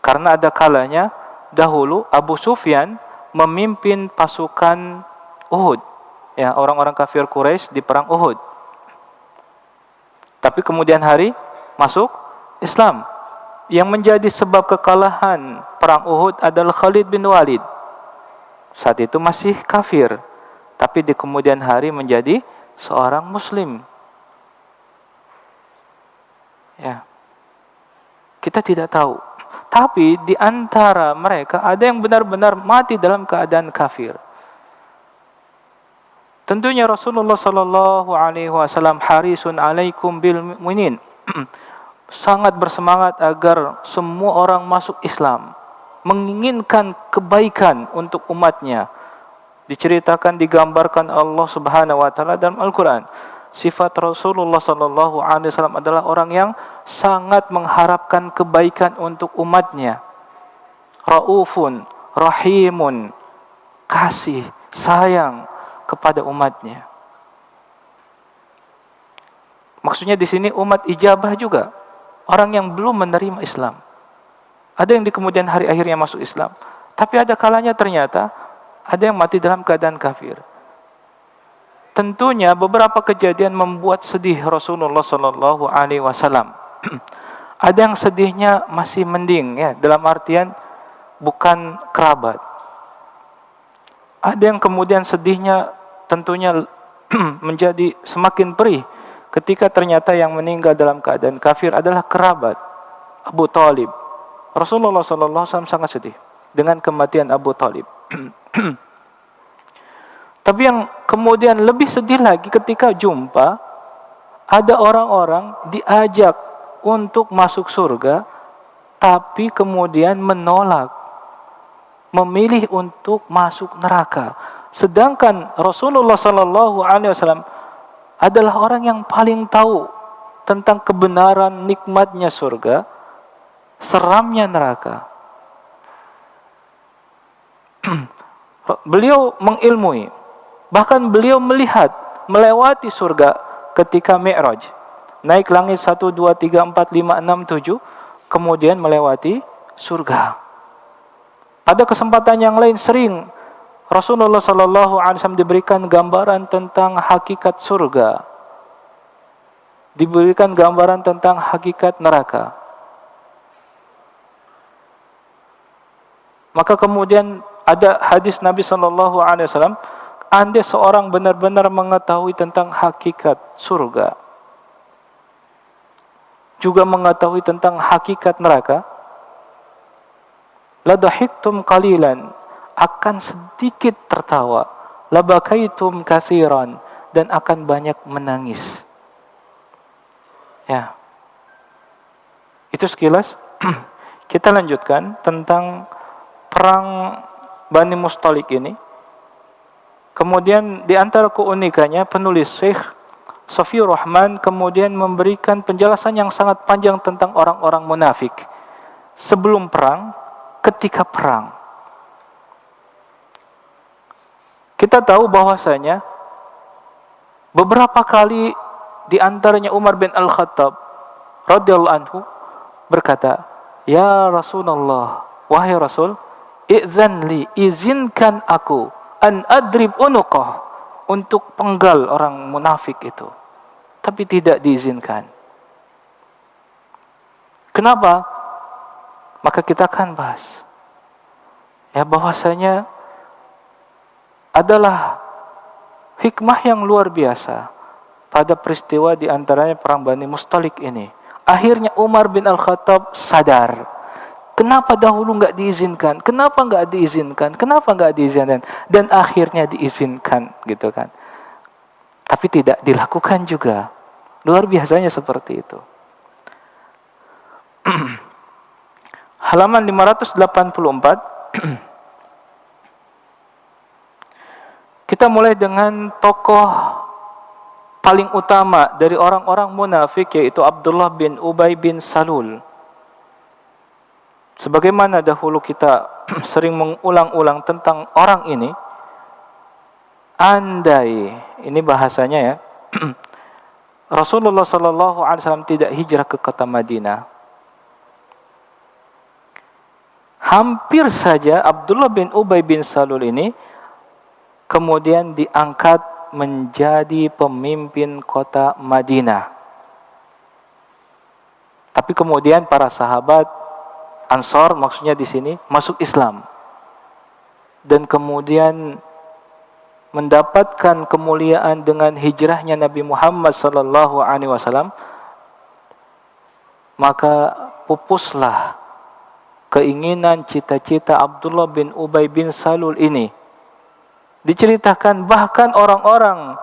Karena ada kalanya dahulu Abu Sufyan memimpin pasukan Uhud, ya, orang-orang kafir Quraisy di perang Uhud. Tapi kemudian hari masuk Islam. Yang menjadi sebab kekalahan perang Uhud adalah Khalid bin Walid. Saat itu masih kafir, tapi di kemudian hari menjadi seorang muslim. Ya. Kita tidak tahu. Tapi di antara mereka ada yang benar-benar mati dalam keadaan kafir. Tentunya Rasulullah sallallahu alaihi wasallam harisun alaikum bil mu'minin. Sangat bersemangat agar semua orang masuk Islam, menginginkan kebaikan untuk umatnya. Diceritakan, digambarkan Allah Subhanahu wa taala dalam Al-Qur'an. Sifat Rasulullah sallallahu alaihi wasallam adalah orang yang sangat mengharapkan kebaikan untuk umatnya. Raufun, rahimun, kasih, sayang kepada umatnya. Maksudnya di sini umat ijabah juga. Orang yang belum menerima Islam. Ada yang di kemudian hari akhirnya masuk Islam. Tapi ada kalanya ternyata ada yang mati dalam keadaan kafir. Tentunya beberapa kejadian membuat sedih Rasulullah sallallahu alaihi wasallam. Ada yang sedihnya masih mending, ya, dalam artian bukan kerabat. Ada yang kemudian sedihnya tentunya menjadi semakin perih ketika ternyata yang meninggal dalam keadaan kafir adalah kerabat Abu Thalib. Rasulullah sallallahu alaihi wasallam sangat sedih dengan kematian Abu Thalib. Tapi yang kemudian lebih sedih lagi ketika jumpa ada orang-orang diajak untuk masuk surga, tapi kemudian menolak, memilih untuk masuk neraka. Sedangkan Rasulullah sallallahu alaihi wasallam adalah orang yang paling tahu tentang kebenaran nikmatnya surga, seramnya neraka. Beliau mengilmui, bahkan beliau melihat, melewati surga ketika Mi'raj. Naik langit 1, 2, 3, 4, 5, 6, 7, kemudian melewati surga. Pada kesempatan yang lain sering Rasulullah sallallahu alaihi wasallam diberikan gambaran tentang hakikat surga. Diberikan gambaran tentang hakikat neraka. Maka kemudian ada hadis Nabi sallallahu alaihi wasallam, andai seorang benar-benar mengetahui tentang hakikat surga, juga mengetahui tentang hakikat neraka, la dahiktum qalilan, akan sedikit tertawa, la bakaitum katsiran, dan akan banyak menangis. Ya. Itu sekilas. Kita lanjutkan tentang perang Bani Mustalik ini. Kemudian di antara keunikannya penulis Syekh Safiur Rahman kemudian memberikan penjelasan yang sangat panjang tentang orang-orang munafik sebelum perang, ketika perang. Kita tahu bahwasanya beberapa kali di antaranya Umar bin Al-Khattab radhiyallahu anhu berkata, "Ya Rasulullah, wahai Rasul, izan li, izinkan aku an adrib unuqah, untuk penggal orang munafik itu." Tapi tidak diizinkan. Kenapa? Maka kita akan bahas, ya, bahwasanya adalah hikmah yang luar biasa pada peristiwa di antaranya perang Bani Mustalik ini. Akhirnya Umar bin Al-Khattab sadar Kenapa dahulu nggak diizinkan? Kenapa nggak diizinkan? Kenapa nggak diizinkan? Dan akhirnya diizinkan, gitu kan. Tapi tidak dilakukan juga. Luar biasanya seperti itu. Halaman 584. Kita mulai dengan tokoh paling utama dari orang-orang munafik, yaitu Abdullah bin Ubay bin Salul. Sebagaimana dahulu kita sering mengulang-ulang tentang orang ini, andai, ini bahasanya ya, Rasulullah sallallahu alaihi wasallam tidak hijrah ke kota Madinah, hampir saja Abdullah bin Ubay bin Salul ini kemudian diangkat menjadi pemimpin kota Madinah. Tapi kemudian para sahabat Ansor, maksudnya di sini, masuk Islam. Dan kemudian mendapatkan kemuliaan dengan hijrahnya Nabi Muhammad sallallahu alaihi wasallam. Maka pupuslah keinginan cita-cita Abdullah bin Ubay bin Salul ini. Diceritakan bahkan orang-orang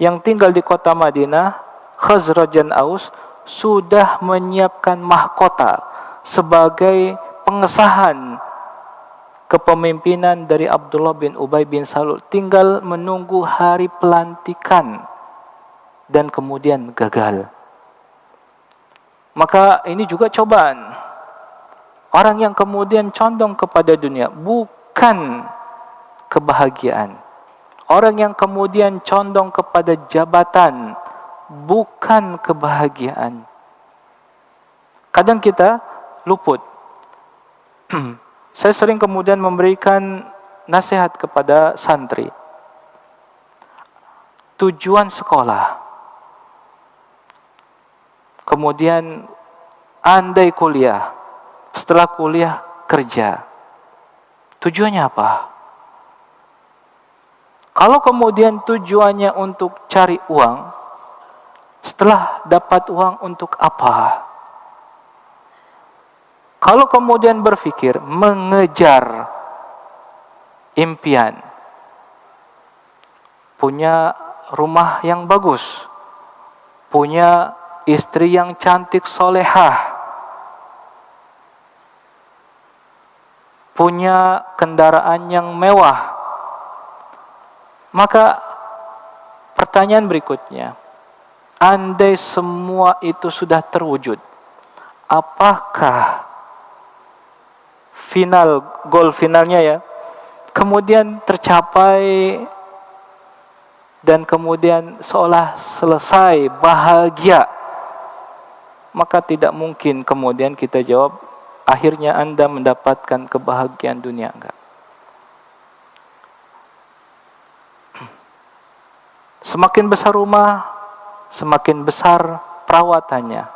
yang tinggal di kota Madinah, Khazraj dan Aus, sudah menyiapkan mahkota sebagai pengesahan kepemimpinan dari Abdullah bin Ubay bin Salul. Tinggal menunggu hari pelantikan dan kemudian gagal. Maka ini juga cobaan. Orang yang kemudian condong kepada dunia, bukan kebahagiaan. Orang yang kemudian condong kepada jabatan, bukan kebahagiaan. Kadang kita luput. Saya sering kemudian memberikan nasihat kepada santri. Tujuan sekolah. Kemudian andai kuliah. Setelah kuliah kerja. Tujuannya apa? Kalau kemudian tujuannya untuk cari uang, setelah dapat uang untuk apa? Kalau kemudian berpikir mengejar impian, punya rumah yang bagus, punya istri yang cantik solehah, punya kendaraan yang mewah, maka pertanyaan berikutnya, andai semua itu sudah terwujud, apakah goal finalnya ya, kemudian tercapai dan kemudian seolah selesai, bahagia? Maka tidak mungkin kemudian kita jawab, akhirnya Anda mendapatkan kebahagiaan dunia. Enggak. Semakin besar rumah, semakin besar perawatannya,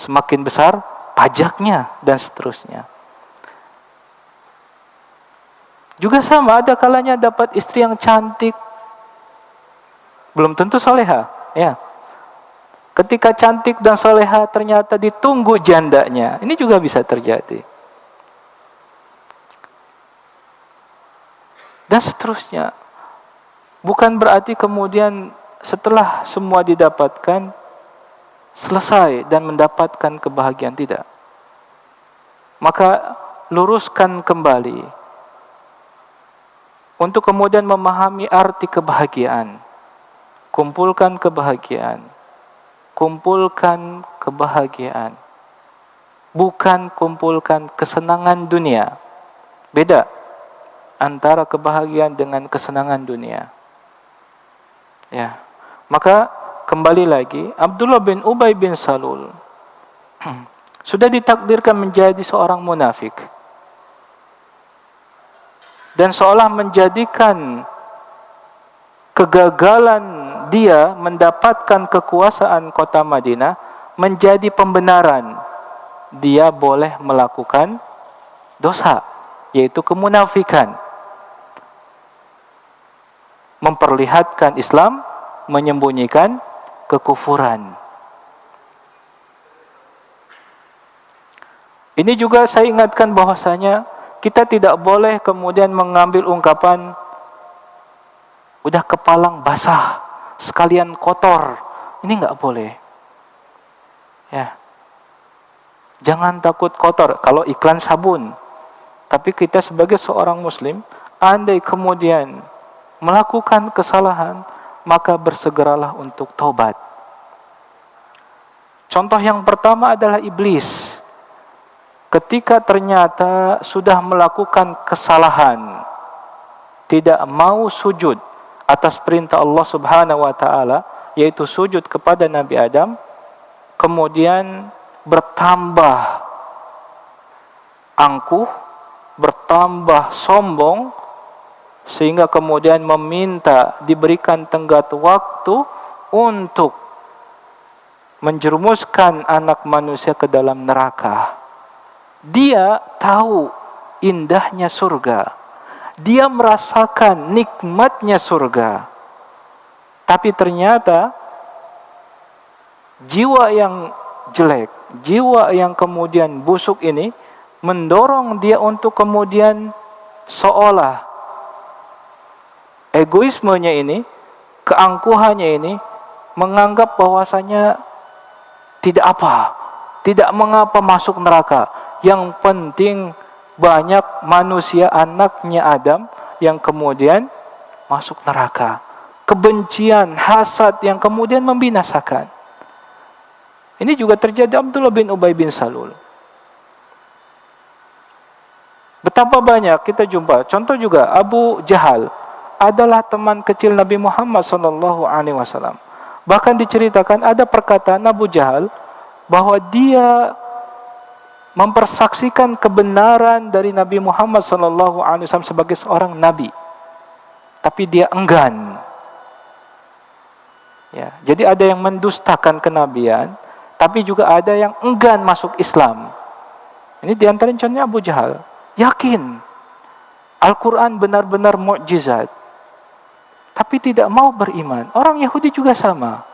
semakin besar pajaknya, dan seterusnya. Juga sama, ada kalanya dapat istri yang cantik, belum tentu soleha. Ya. Ketika cantik dan soleha ternyata ditunggu jandanya, ini juga bisa terjadi. Dan seterusnya. Bukan berarti kemudian setelah semua didapatkan, selesai dan mendapatkan kebahagiaan, tidak. Maka luruskan kembali untuk kemudian memahami arti kebahagiaan. Kumpulkan kebahagiaan. Kumpulkan kebahagiaan. Bukan kumpulkan kesenangan dunia. Beda antara kebahagiaan dengan kesenangan dunia. Ya. Maka kembali lagi, Abdullah bin Ubay bin Salul sudah ditakdirkan menjadi seorang munafik. Dan seolah menjadikan kegagalan dia mendapatkan kekuasaan kota Madinah menjadi pembenaran. Dia boleh melakukan dosa, yaitu kemunafikan. Memperlihatkan Islam, menyembunyikan kekufuran. Ini juga saya ingatkan bahwasanya kita tidak boleh kemudian mengambil ungkapan udah kepalang basah, sekalian kotor. Ini enggak boleh. Ya. Jangan takut kotor kalau iklan sabun. Tapi kita sebagai seorang muslim, andai kemudian melakukan kesalahan, maka bersegeralah untuk taubat. Contoh yang pertama adalah iblis. Ketika ternyata sudah melakukan kesalahan, tidak mau sujud atas perintah Allah Subhanahu wa taala, yaitu sujud kepada Nabi Adam, kemudian bertambah angkuh, bertambah sombong, sehingga kemudian meminta diberikan tenggat waktu untuk menjerumuskan anak manusia ke dalam neraka. Dia tahu indahnya surga, dia merasakan nikmatnya surga, tapi ternyata jiwa yang jelek, jiwa yang kemudian busuk ini mendorong dia untuk kemudian seolah egoismenya ini, keangkuhannya ini menganggap bahwasanya tidak apa, tidak mengapa masuk neraka. Yang penting banyak manusia anaknya Adam yang kemudian masuk neraka. Kebencian, hasad yang kemudian membinasakan. Ini juga terjadi Abdullah bin Ubay bin Salul. Betapa banyak kita jumpa. Contoh juga Abu Jahal adalah teman kecil Nabi Muhammad SAW. Bahkan diceritakan ada perkataan Abu Jahal bahwa dia mempersaksikan kebenaran dari Nabi Muhammad SAW sebagai seorang nabi, tapi dia enggan. Ya, jadi ada yang mendustakan kenabian, tapi juga ada yang enggan masuk Islam. Ini diantara contohnya Abu Jahal. Yakin Al-Quran benar-benar mukjizat, tapi tidak mau beriman. Orang Yahudi juga sama.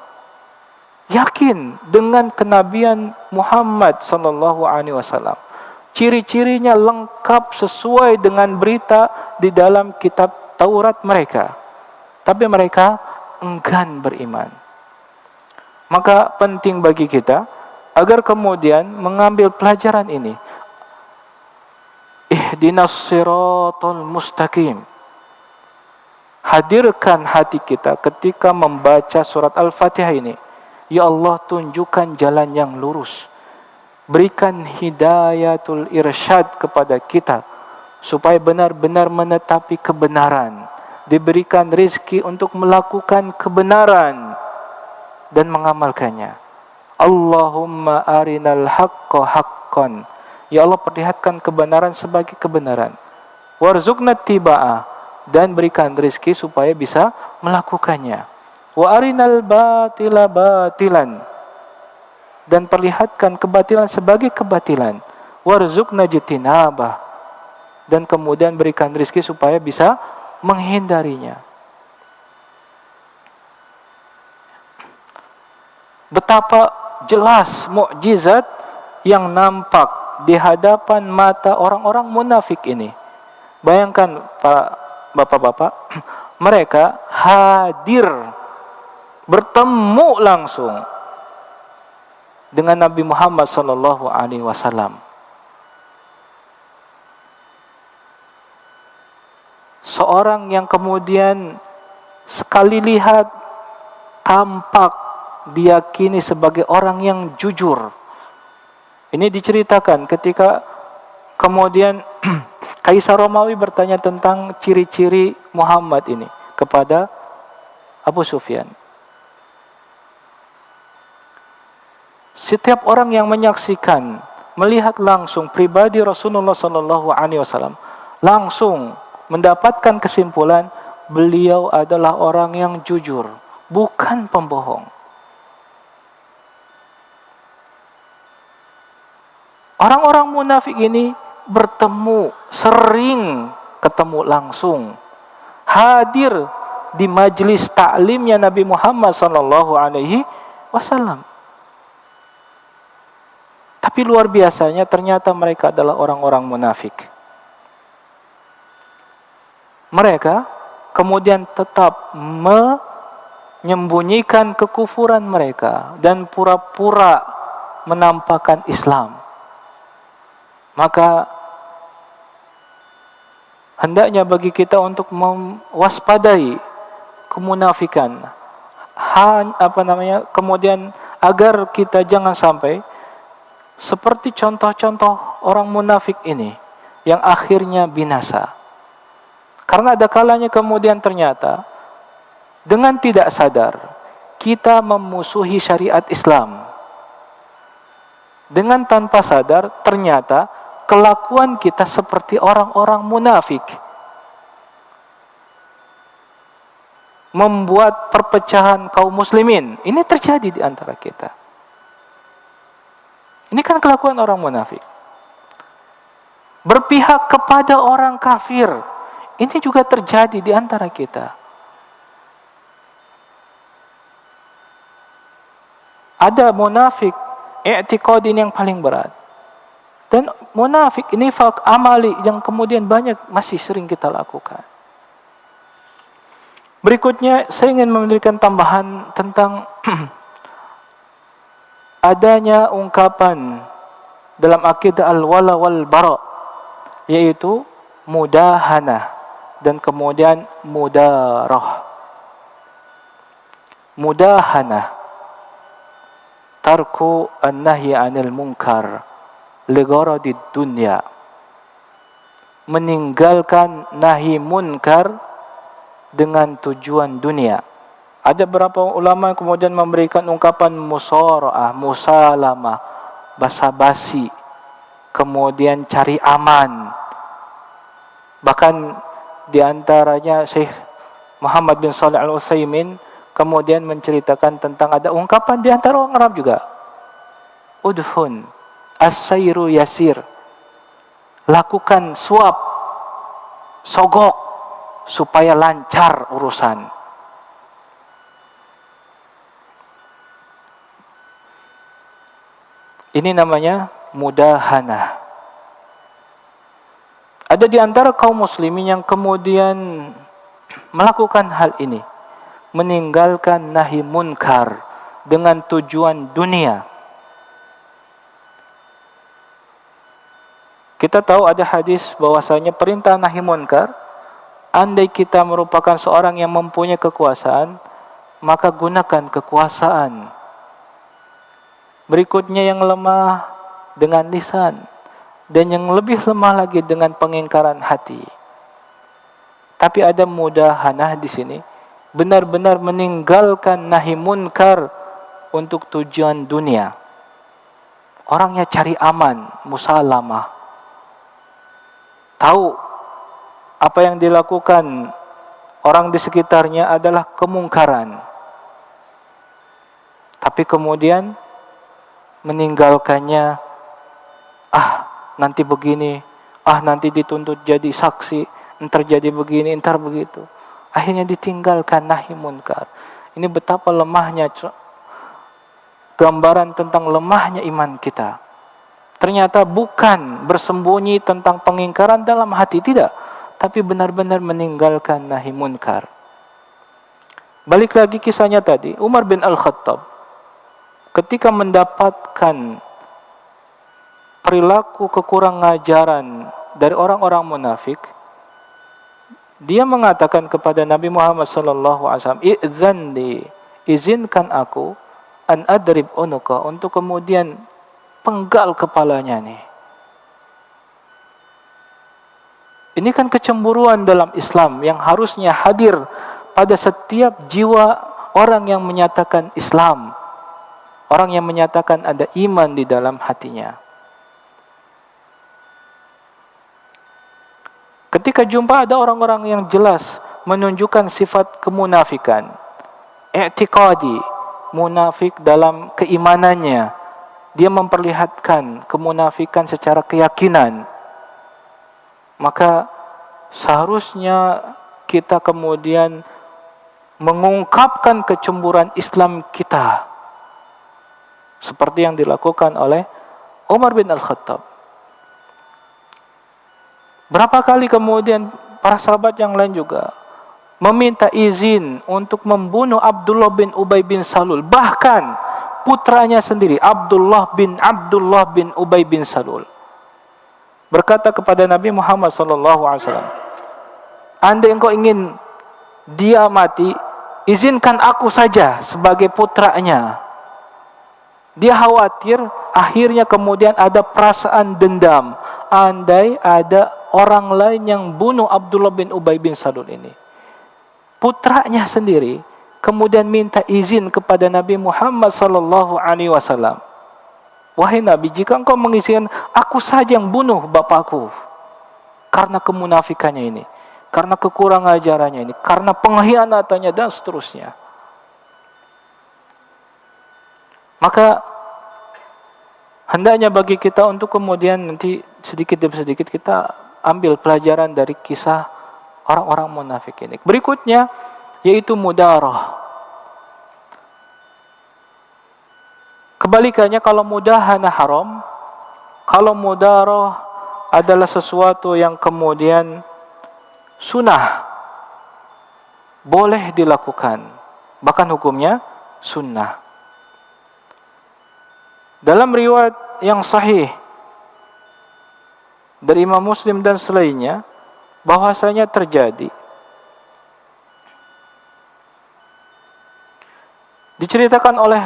Yakin dengan kenabian Muhammad SAW. Ciri-cirinya lengkap sesuai dengan berita di dalam kitab Taurat mereka. Tapi mereka enggan beriman. Maka penting bagi kita agar kemudian mengambil pelajaran ini. Ihdinas siratal mustaqim. Hadirkan hati kita ketika membaca surat Al-Fatihah ini. Ya Allah, tunjukkan jalan yang lurus. Berikan hidayatul irsyad kepada kita supaya benar-benar menetapi kebenaran. Diberikan rizki untuk melakukan kebenaran dan mengamalkannya. Allahumma arinal haqqa haqqan. Ya Allah, perlihatkan kebenaran sebagai kebenaran. Warzuqna tiba'ah, dan berikan rizki supaya bisa melakukannya. Wa arinal batila batilan, dan perlihatkan kebatilan sebagai kebatilan. Warzuqna jitinabah, dan kemudian berikan rizki supaya bisa menghindarinya. Betapa jelas mukjizat yang nampak di hadapan mata orang-orang munafik ini. Bayangkan para bapak-bapak, mereka hadir, bertemu langsung dengan Nabi Muhammad SAW. Seorang yang kemudian sekali lihat tampak diyakini sebagai orang yang jujur. Ini diceritakan ketika kemudian Kaisar Romawi bertanya tentang ciri-ciri Muhammad ini kepada Abu Sufyan. Setiap orang yang menyaksikan, melihat langsung pribadi Rasulullah SAW, langsung mendapatkan kesimpulan beliau adalah orang yang jujur, bukan pembohong. Orang-orang munafik ini bertemu, sering ketemu langsung, hadir di majelis ta'limnya Nabi Muhammad SAW. Tapi luar biasanya ternyata mereka adalah orang-orang munafik. Mereka kemudian tetap menyembunyikan kekufuran mereka dan pura-pura menampakkan Islam. Maka hendaknya bagi kita untuk mewaspadai kemunafikan. Kemudian agar kita jangan sampai seperti contoh-contoh orang munafik ini yang akhirnya binasa. Karena ada kalanya kemudian ternyata dengan tidak sadar kita memusuhi syariat Islam. Dengan tanpa sadar ternyata kelakuan kita seperti orang-orang munafik. Membuat perpecahan kaum muslimin. Ini terjadi di antara kita. Ini kan kelakuan orang munafik. Berpihak kepada orang kafir. Ini juga terjadi di antara kita. Ada munafik i'tiqadin yang paling berat. Dan munafik nifaq amali yang kemudian banyak masih sering kita lakukan. Berikutnya saya ingin memberikan tambahan tentang adanya ungkapan dalam akidah al-wala wal bara, yaitu mudahanah dan kemudian mudarah. Mudahanah, tarku an-nahyi 'anil munkar li gharadid dunya. Meninggalkan nahi munkar dengan tujuan dunia. Ada beberapa ulama kemudian memberikan ungkapan musara'ah, musalamah, basa-basi, kemudian cari aman. Bahkan di antaranya Syekh Muhammad bin Shalih Al-Utsaimin kemudian menceritakan tentang ada ungkapan di antara orang Arab juga. Udhun, as-sayru yasir. Lakukan suap, sogok, supaya lancar urusan. Ini namanya mudahanah. Ada di antara kaum muslimin yang kemudian melakukan hal ini. Meninggalkan nahi munkar dengan tujuan dunia. Kita tahu ada hadis bahwasanya perintah nahi munkar, andai kita merupakan seorang yang mempunyai kekuasaan, maka gunakan kekuasaan. Berikutnya yang lemah dengan lisan, dan yang lebih lemah lagi dengan pengingkaran hati. Tapi ada mudahanah di sini, benar-benar meninggalkan nahi munkar untuk tujuan dunia. Orangnya cari aman, musalamah. Tahu apa yang dilakukan orang di sekitarnya adalah kemungkaran. Tapi kemudian meninggalkannya, nanti begini, nanti dituntut jadi saksi, entar jadi begini, entar begitu. Akhirnya ditinggalkan nahi munkar. Ini betapa lemahnya, gambaran tentang lemahnya iman kita. Ternyata bukan bersembunyi tentang pengingkaran dalam hati, tidak, tapi benar-benar meninggalkan nahi munkar. Balik lagi kisahnya tadi, Umar bin Al-Khattab ketika mendapatkan perilaku kekurang ajaran dari orang-orang munafik, dia mengatakan kepada Nabi Muhammad SAW, "I'zanli, izinkan aku an adrib unuka," untuk kemudian penggal kepalanya nih. Ini kan kecemburuan dalam Islam yang harusnya hadir pada setiap jiwa orang yang menyatakan Islam. Orang yang menyatakan ada iman di dalam hatinya. Ketika jumpa ada orang-orang yang jelas menunjukkan sifat kemunafikan, i'tiqadi, munafik dalam keimanannya, dia memperlihatkan kemunafikan secara keyakinan, maka seharusnya kita kemudian mengungkapkan kecemburuan Islam kita, seperti yang dilakukan oleh Umar bin Al-Khattab. Berapa kali kemudian para sahabat yang lain juga meminta izin untuk membunuh Abdullah bin Ubay bin Salul. Bahkan putranya sendiri, Abdullah bin Ubay bin Salul, berkata kepada Nabi Muhammad SAW, andai engkau ingin dia mati, izinkan aku saja sebagai putranya. Dia khawatir akhirnya kemudian ada perasaan dendam, andai ada orang lain yang bunuh Abdullah bin Ubay bin Salul ini. Putranya sendiri kemudian minta izin kepada Nabi Muhammad SAW. Wahai Nabi, jika engkau mengizinkan, aku saja yang bunuh bapakku karena kemunafikannya ini, karena kekurangan ajarannya ini, karena pengkhianatannya dan seterusnya. Maka hendaknya bagi kita untuk kemudian nanti sedikit demi sedikit kita ambil pelajaran dari kisah orang-orang munafik ini. Berikutnya yaitu mudarah. Kebalikannya, kalau mudahana haram, kalau mudarah adalah sesuatu yang kemudian sunnah, boleh dilakukan, bahkan hukumnya sunnah. Dalam riwayat yang sahih dari Imam Muslim dan selainnya, bahwasanya terjadi, diceritakan oleh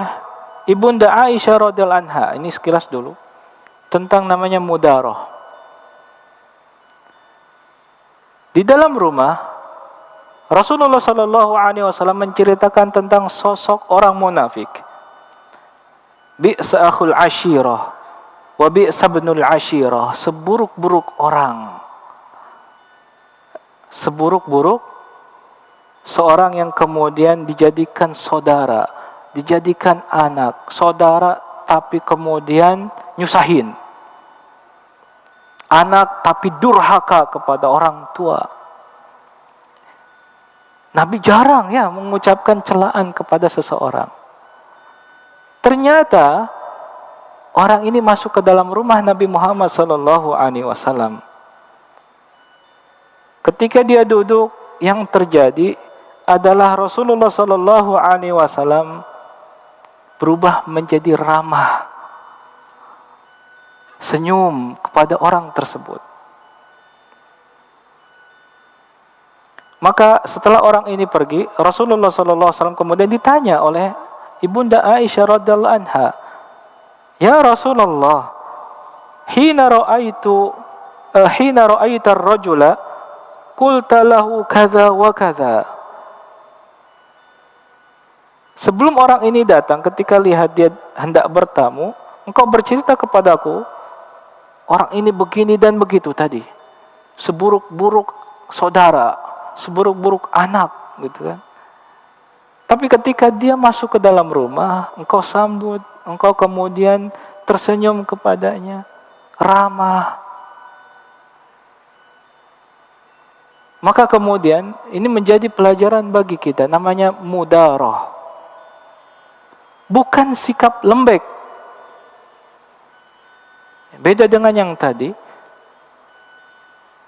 Ibunda Aisyah radhiyallahu anha, ini sekilas dulu tentang namanya mudarah. Di dalam rumah Rasulullah sallallahu alaihi wasallam menceritakan tentang sosok orang munafik. Bi'sa akhul ashirah wa bi'sa ibnul ashirah, seburuk-buruk orang, seburuk-buruk seorang yang kemudian dijadikan saudara, dijadikan anak, saudara tapi kemudian nyusahin, anak tapi durhaka kepada orang tua. Nabi jarang ya mengucapkan celaan kepada seseorang. Ternyata orang ini masuk ke dalam rumah Nabi Muhammad SAW. Ketika dia duduk, yang terjadi adalah Rasulullah SAW berubah menjadi ramah, senyum kepada orang tersebut. Maka setelah orang ini pergi, Rasulullah SAW kemudian ditanya oleh Ibunda Aisyah radhiyallahu anha, "Ya Rasulullah, hina ra'aita ar-rajula qulta lahu kadza wa kadza." Sebelum orang ini datang, ketika lihat dia hendak bertamu, engkau bercerita kepadaku, orang ini begini dan begitu tadi. Seburuk-buruk saudara, seburuk-buruk anak, gitu kan. Tapi ketika dia masuk ke dalam rumah, engkau sambut, engkau kemudian tersenyum kepadanya, ramah. Maka kemudian ini menjadi pelajaran bagi kita, namanya mudarah. Bukan sikap lembek. Beda dengan yang tadi.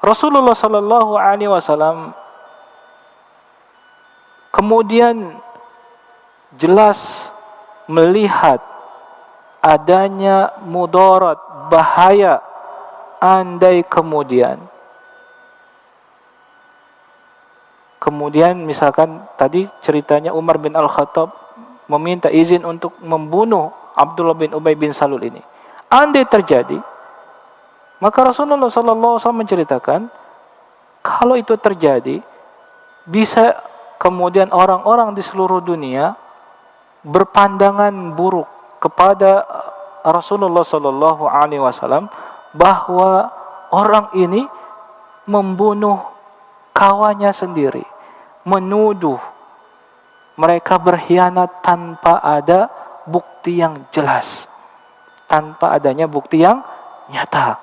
Rasulullah sallallahu alaihi wasallam kemudian jelas melihat adanya mudarat, bahaya, andai kemudian misalkan tadi ceritanya Umar bin Al-Khattab meminta izin untuk membunuh Abdullah bin Ubay bin Salul ini. Andai terjadi, maka Rasulullah SAW menceritakan, kalau itu terjadi, bisa kemudian orang-orang di seluruh dunia berpandangan buruk kepada Rasulullah SAW bahwa orang ini membunuh kawannya sendiri, menuduh mereka berkhianat tanpa ada bukti yang jelas, tanpa adanya bukti yang nyata.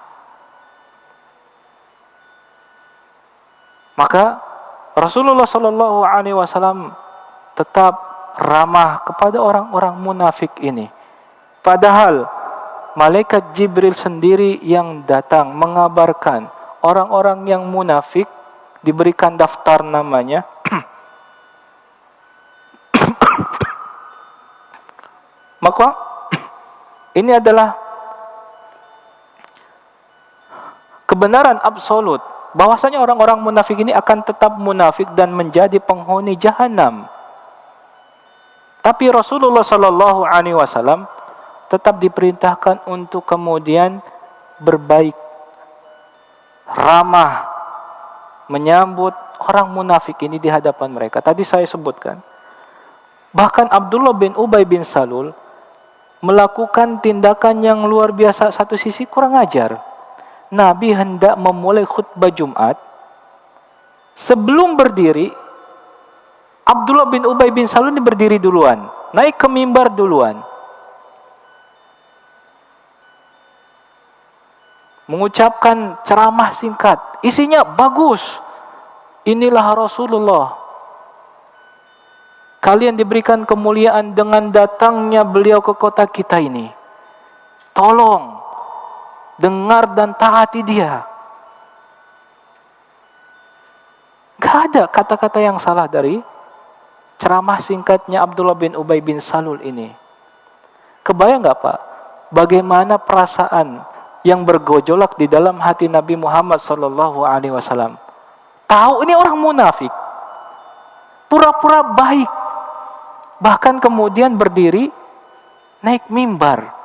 Maka Rasulullah SAW tetap ramah kepada orang-orang munafik ini. Padahal malaikat Jibril sendiri yang datang mengabarkan orang-orang yang munafik, diberikan daftar namanya. Maka ini adalah kebenaran absolut bahwasanya orang-orang munafik ini akan tetap munafik dan menjadi penghuni jahanam. Tapi Rasulullah sallallahu alaihi wasallam tetap diperintahkan untuk kemudian berbaik, ramah, menyambut orang munafik ini di hadapan mereka. Tadi saya sebutkan, bahkan Abdullah bin Ubay bin Salul melakukan tindakan yang luar biasa. Satu sisi kurang ajar. Nabi hendak memulai khutbah Jumat. Sebelum berdiri, Abdullah bin Ubay bin Salul ini berdiri duluan, naik ke mimbar duluan, mengucapkan ceramah singkat. Isinya bagus. Inilah Rasulullah. Kalian diberikan kemuliaan dengan datangnya beliau ke kota kita ini. Tolong dengar dan taati dia. Gak ada kata-kata yang salah dari ceramah singkatnya Abdullah bin Ubay bin Salul ini. Kebayang gak Pak, bagaimana perasaan yang bergojolak di dalam hati Nabi Muhammad SAW? Tahu ini orang munafik, pura-pura baik, bahkan kemudian berdiri naik mimbar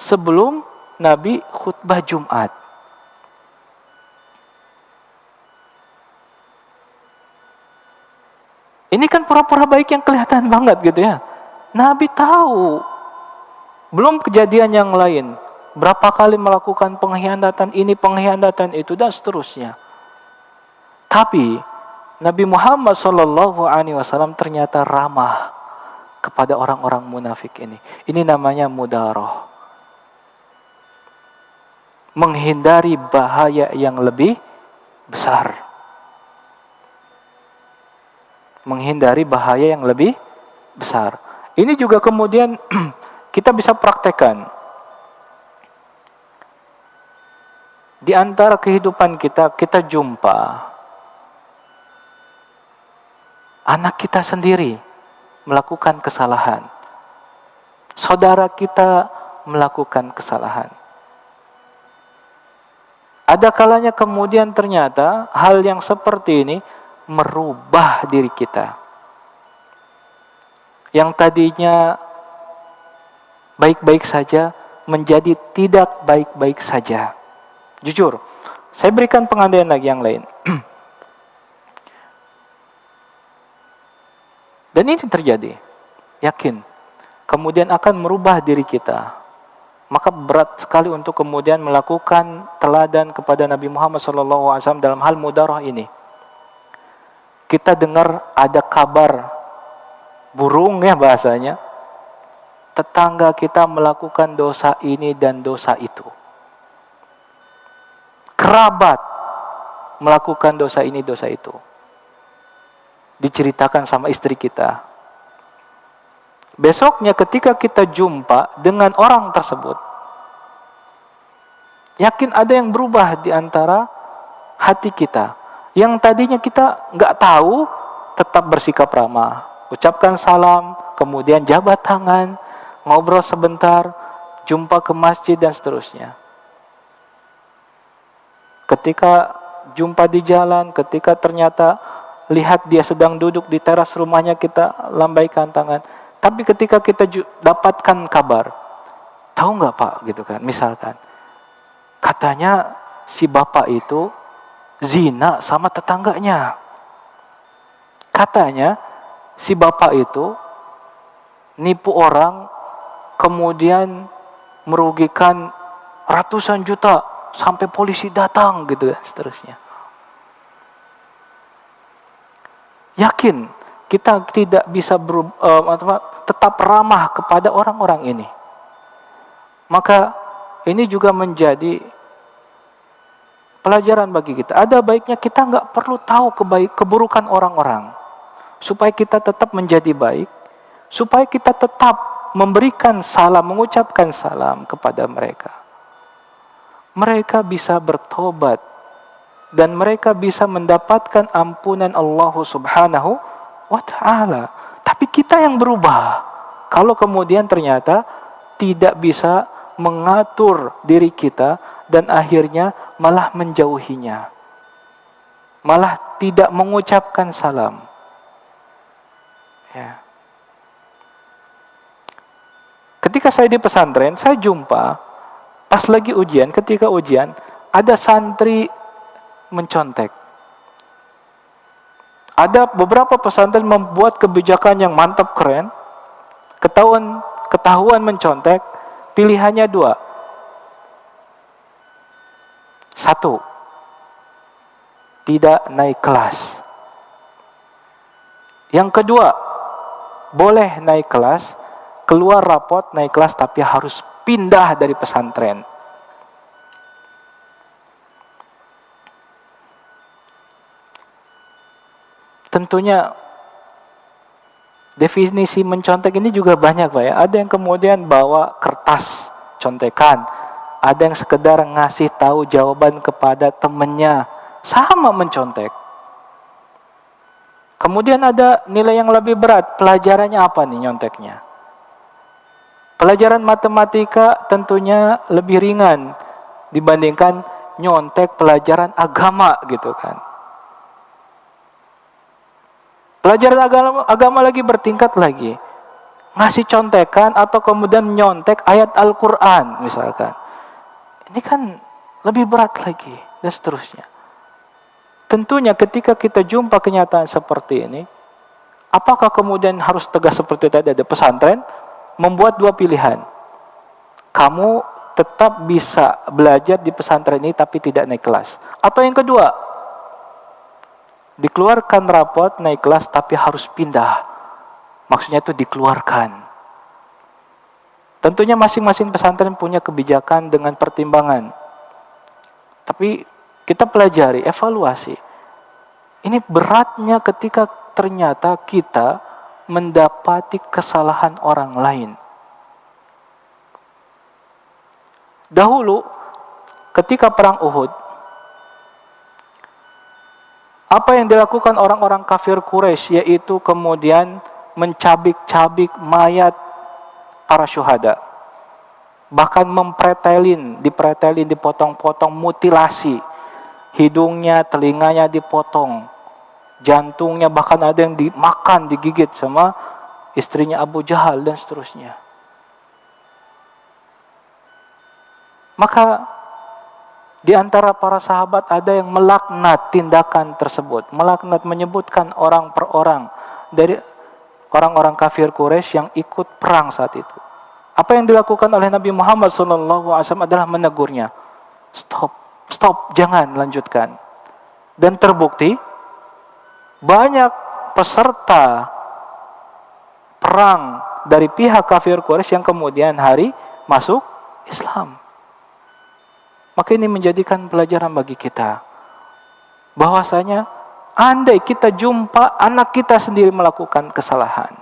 sebelum Nabi khutbah Jumat. Ini kan pura-pura baik yang kelihatan banget gitu ya. Nabi tahu. Belum kejadian yang lain. Berapa kali melakukan pengkhianatan ini, pengkhianatan itu, dan seterusnya. Tapi Nabi Muhammad SAW ternyata ramah kepada orang-orang munafik ini. Ini namanya mudaroh. Menghindari bahaya yang lebih besar. Menghindari bahaya yang lebih besar. Ini juga kemudian kita bisa praktekkan. Di antara kehidupan kita, kita jumpa anak kita sendiri melakukan kesalahan. Saudara kita melakukan kesalahan. Ada kalanya kemudian ternyata hal yang seperti ini merubah diri kita. Yang tadinya baik-baik saja menjadi tidak baik-baik saja. Jujur, saya berikan pengandaian lagi yang lain. Dan ini terjadi, yakin. Kemudian akan merubah diri kita. Maka berat sekali untuk kemudian melakukan teladan kepada Nabi Muhammad SAW dalam hal mudarah ini. Kita dengar ada kabar burung ya bahasanya, tetangga kita melakukan dosa ini dan dosa itu. Kerabat melakukan dosa ini, dosa itu. Diceritakan sama istri kita. Besoknya ketika kita jumpa dengan orang tersebut, yakin ada yang berubah di antara hati kita. Yang tadinya kita nggak tahu, tetap bersikap ramah, ucapkan salam, kemudian jabat tangan, ngobrol sebentar, jumpa ke masjid dan seterusnya. Ketika jumpa di jalan, ketika ternyata lihat dia sedang duduk di teras rumahnya, kita lambaikan tangan. Tapi ketika kita dapatkan kabar, tahu nggak Pak, gitu kan, misalkan, katanya si bapak itu zina sama tetangganya. Katanya si bapak itu nipu orang, kemudian merugikan ratusan juta sampai polisi datang, gitu kan, seterusnya. Yakin kita tidak bisa tetap ramah kepada orang-orang ini. Maka ini juga menjadi pelajaran bagi kita. Ada baiknya kita nggak perlu tahu keburukan orang-orang, supaya kita tetap menjadi baik, supaya kita tetap memberikan salam, mengucapkan salam kepada mereka, mereka bisa bertobat dan mereka bisa mendapatkan ampunan Allah Subhanahu wa Ta'ala. Tapi kita yang berubah kalau kemudian ternyata tidak bisa mengatur diri kita dan akhirnya malah menjauhinya, malah tidak mengucapkan salam. Ya. Ketika saya di pesantren, saya jumpa pas lagi ujian, ketika ujian ada santri mencontek. Ada beberapa pesantren membuat kebijakan yang mantap, keren. Ketahuan mencontek, pilihannya dua. Satu, tidak naik kelas. Yang kedua, boleh naik kelas, keluar rapot naik kelas, tapi harus pindah dari pesantren. Tentunya definisi mencontek ini juga banyak, Pak ya. Ada yang kemudian bawa kertas contekan, ada yang sekedar ngasih tahu jawaban kepada temannya, sama mencontek. Kemudian ada nilai yang lebih berat, pelajarannya apa nih nyonteknya? Pelajaran matematika tentunya lebih ringan dibandingkan nyontek pelajaran agama gitu kan. Pelajaran agama lagi bertingkat lagi. Ngasih contekan atau kemudian nyontek ayat Al-Quran misalkan. Ini kan lebih berat lagi dan seterusnya. Tentunya ketika kita jumpa kenyataan seperti ini, apakah kemudian harus tegas seperti tadi ada pesantren? Membuat dua pilihan. Kamu tetap bisa belajar di pesantren ini tapi tidak naik kelas. Atau yang kedua, dikeluarkan rapot naik kelas tapi harus pindah. Maksudnya itu dikeluarkan. Tentunya masing-masing pesantren punya kebijakan dengan pertimbangan. Tapi kita pelajari, evaluasi. Ini beratnya ketika ternyata kita mendapati kesalahan orang lain. Dahulu ketika perang Uhud, apa yang dilakukan orang-orang kafir Quraisy yaitu kemudian mencabik-cabik mayat para syuhada. Bahkan dipretelin, dipotong-potong, mutilasi. Hidungnya, telinganya dipotong. Jantungnya bahkan ada yang dimakan, digigit sama istrinya Abu Jahal dan seterusnya. Maka di antara para sahabat ada yang melaknat tindakan tersebut, melaknat, menyebutkan orang per orang dari orang-orang kafir Quraisy yang ikut perang saat itu. Apa yang dilakukan oleh Nabi Muhammad SAW adalah menegurnya. Stop, jangan lanjutkan. Dan terbukti banyak peserta perang dari pihak kafir Quraisy yang kemudian hari masuk Islam. Maka ini menjadikan pelajaran bagi kita. Bahwasanya andai kita jumpa anak kita sendiri melakukan kesalahan,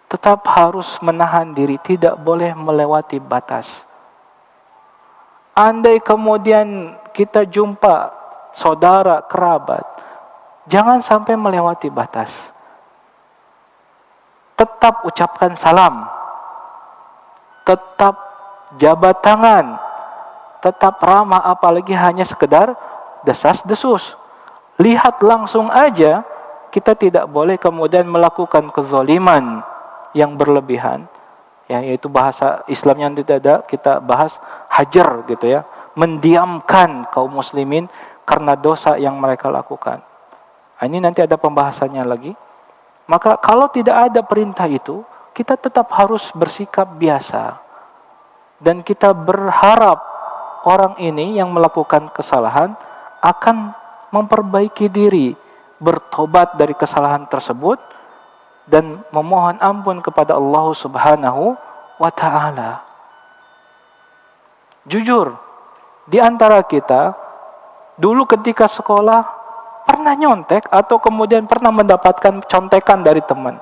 tetap harus menahan diri, tidak boleh melewati batas. Andai kemudian kita jumpa saudara, kerabat, jangan sampai melewati batas. Tetap ucapkan salam. Tetap jabat tangan. Tetap ramah, apalagi hanya sekedar desas-desus. Lihat langsung aja, kita tidak boleh kemudian melakukan kezaliman yang berlebihan. Ya, yaitu bahasa Islam yang tidak ada, kita bahas hajar gitu ya. Mendiamkan kaum muslimin karena dosa yang mereka lakukan. Ini nanti ada pembahasannya lagi. Maka kalau tidak ada perintah itu, kita tetap harus bersikap biasa. Dan kita berharap orang ini yang melakukan kesalahan akan memperbaiki diri, bertobat dari kesalahan tersebut, dan memohon ampun kepada Allah Subhanahu wa Ta'ala. Jujur, di antara kita, dulu ketika sekolah, pernah nyontek atau kemudian pernah mendapatkan contekan dari teman.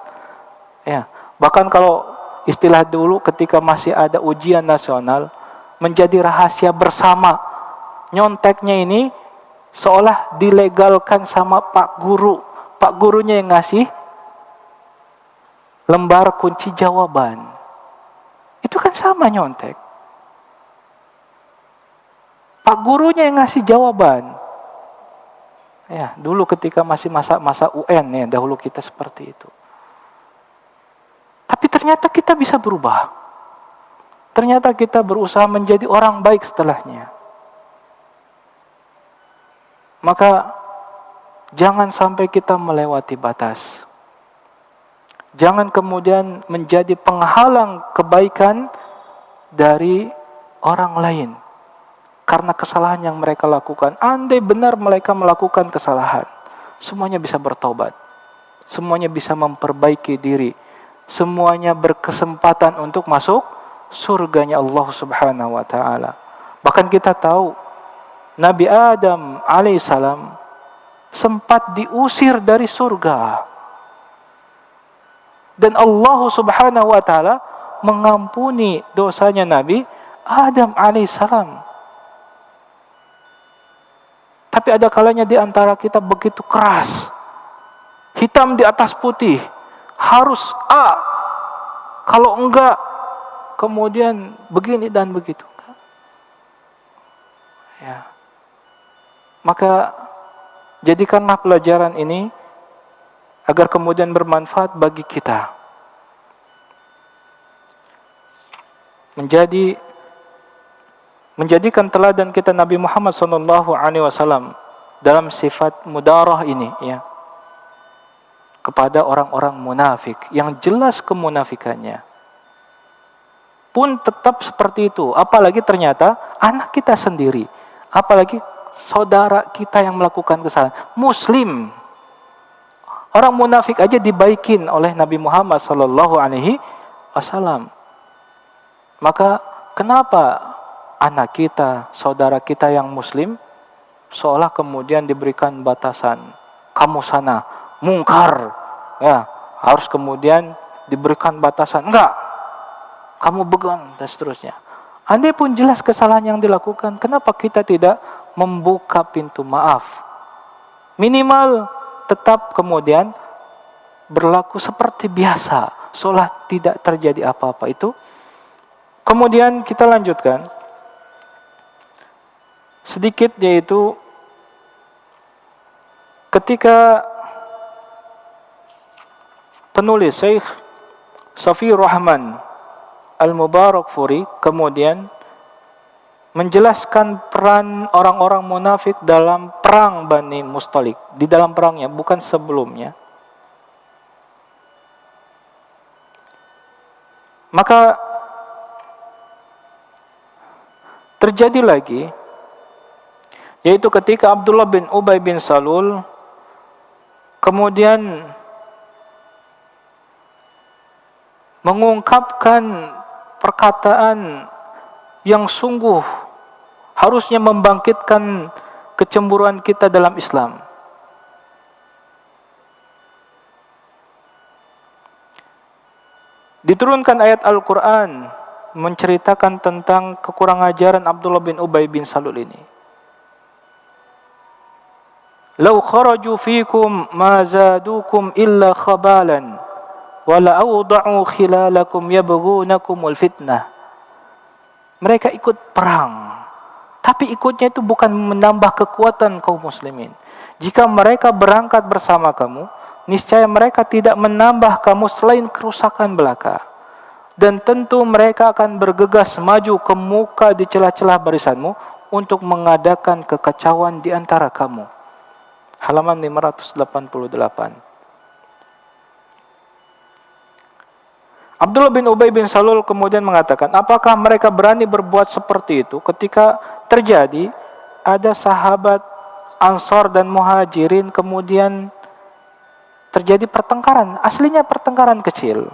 Ya, bahkan kalau istilah dulu ketika masih ada ujian nasional, menjadi rahasia bersama. Nyonteknya ini seolah dilegalkan sama Pak Guru. Pak gurunya yang ngasih lembar kunci jawaban. Itu kan sama nyontek. Pak gurunya yang ngasih jawaban. Ya, dulu ketika masih masa UN ya, dahulu kita seperti itu. Tapi ternyata kita bisa berubah. Ternyata kita berusaha menjadi orang baik setelahnya. Maka jangan sampai kita melewati batas. Jangan kemudian menjadi penghalang kebaikan dari orang lain. Karena kesalahan yang mereka lakukan. Andai benar mereka melakukan kesalahan, semuanya bisa bertobat. Semuanya bisa memperbaiki diri. Semuanya berkesempatan untuk masuk surganya Allah Subhanahu wa ta'ala. Bahkan kita tahu Nabi Adam alaihissalam sempat diusir dari surga. Dan Allah Subhanahu wa ta'ala mengampuni dosanya Nabi Adam alaihissalam. Tapi ada kalanya di antara kita begitu keras. Hitam di atas putih. Harus A. Kalau enggak, kemudian begini dan begitu. Ya. Maka jadikanlah pelajaran ini agar kemudian bermanfaat bagi kita. Menjadikan teladan kita Nabi Muhammad SAW dalam sifat mudarah ini, ya, kepada orang-orang munafik yang jelas kemunafikannya. Pun tetap seperti itu, apalagi ternyata anak kita sendiri, apalagi saudara kita yang melakukan kesalahan, Muslim. Orang munafik aja dibaikin oleh Nabi Muhammad SAW. Maka kenapa anak kita, saudara kita yang Muslim, seolah kemudian diberikan batasan, kamu sana, mungkar, ya, harus kemudian diberikan batasan, enggak, kamu begon, dan seterusnya. Andai pun jelas kesalahan yang dilakukan, kenapa kita tidak membuka pintu maaf? Minimal tetap kemudian berlaku seperti biasa, seolah tidak terjadi apa-apa itu. Kemudian kita lanjutkan sedikit, yaitu ketika penulis Syekh Safiur Rahman Al-Mubarakfuri kemudian menjelaskan peran orang-orang munafik dalam perang Bani Mustalik, di dalam perangnya, bukan sebelumnya. Maka terjadi lagi, yaitu ketika Abdullah bin Ubay bin Salul kemudian mengungkapkan perkataan yang sungguh harusnya membangkitkan kecemburuan kita dalam Islam. Diturunkan ayat Al-Quran menceritakan tentang kekurang ajaran Abdullah bin Ubay bin Salul ini. Lau kharaju fikum ma zadukum illa khabalan wa la awda'u khilalakum yabghunakumul fitnah. Mereka ikut perang, tapi ikutnya itu bukan menambah kekuatan kaum muslimin. Jika mereka berangkat bersama kamu, niscaya mereka tidak menambah kamu selain kerusakan belaka. Dan tentu mereka akan bergegas maju ke muka di celah-celah barisanmu untuk mengadakan kekacauan di antara kamu. Halaman 588. Abdullah bin Ubay bin Salul kemudian mengatakan, apakah mereka berani berbuat seperti itu ketika terjadi ada sahabat Ansar dan Muhajirin kemudian terjadi pertengkaran, aslinya pertengkaran kecil.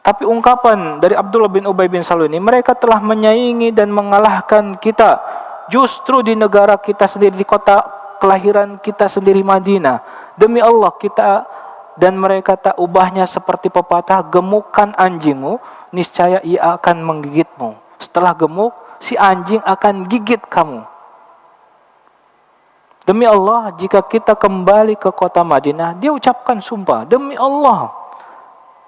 Tapi ungkapan dari Abdullah bin Ubay bin Salul ini, mereka telah menyaingi dan mengalahkan kita justru di negara kita sendiri, di kota kelahiran kita sendiri Madinah. Demi Allah kita dan mereka tak ubahnya seperti pepatah, gemukkan anjingmu, niscaya ia akan menggigitmu. Setelah gemuk, si anjing akan gigit kamu. Demi Allah, jika kita kembali ke kota Madinah, dia ucapkan sumpah, demi Allah,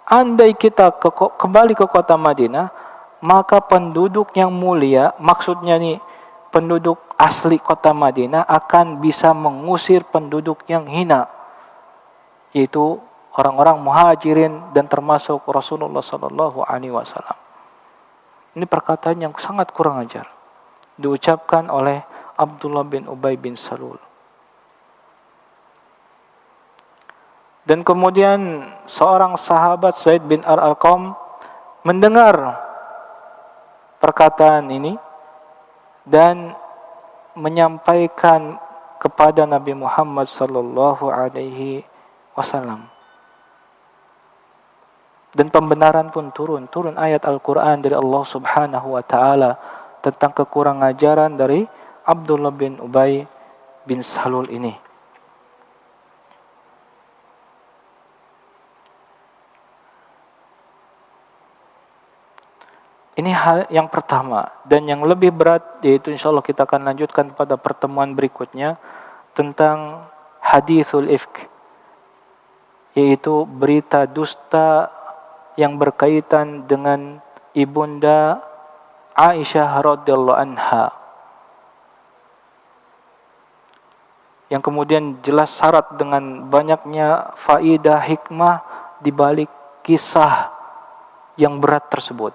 andai kita kembali ke kota Madinah, maka penduduk yang mulia, maksudnya nih, penduduk asli kota Madinah akan bisa mengusir penduduk yang hina, yaitu orang-orang muhajirin dan termasuk Rasulullah SAW. Ini perkataan yang sangat kurang ajar, diucapkan oleh Abdullah bin Ubay bin Salul. Dan kemudian seorang sahabat Zaid bin Arqam mendengar perkataan ini dan menyampaikan kepada Nabi Muhammad sallallahu alaihi wasallam. Dan pembenaran pun turun ayat Al-Qur'an dari Allah Subhanahu wa taala tentang kekurangan ajaran dari Abdullah bin Ubay bin Salul ini. Ini hal yang pertama, dan yang lebih berat, yaitu insyaallah kita akan lanjutkan pada pertemuan berikutnya, tentang hadithul ifk, yaitu berita dusta yang berkaitan dengan ibunda Aisyah radhiyallahu anha, yang kemudian jelas syarat dengan banyaknya faidah hikmah di balik kisah yang berat tersebut.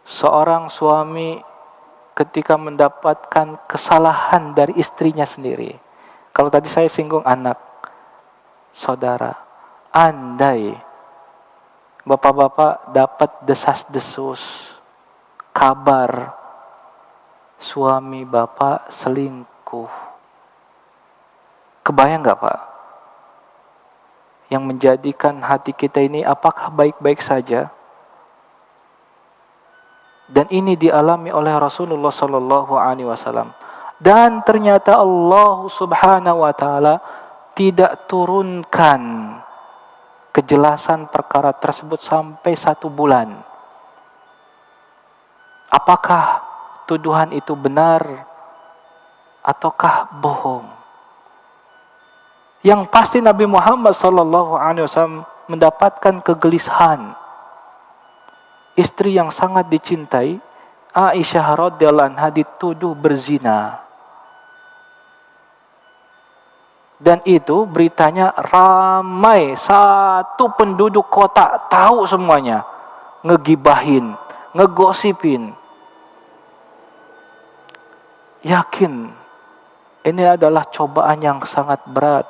Seorang suami ketika mendapatkan kesalahan dari istrinya sendiri. Kalau tadi saya singgung anak, saudara, andai bapak-bapak dapat desas-desus kabar suami bapak selingkuh, kebayang gak Pak? Yang menjadikan hati kita ini apakah baik-baik saja? Dan ini dialami oleh Rasulullah sallallahu alaihi wasallam. Dan ternyata Allah Subhanahu wa taala tidak turunkan kejelasan perkara tersebut sampai 1 bulan. Apakah tuduhan itu benar ataukah bohong? Yang pasti Nabi Muhammad sallallahu alaihi wasallam mendapatkan kegelisahan. Istri yang sangat dicintai, Aisyah radhiyallahu anha, dituduh berzina. Dan itu beritanya ramai, satu penduduk kota tahu semuanya, ngegibahin, ngegosipin. Yakin ini adalah cobaan yang sangat berat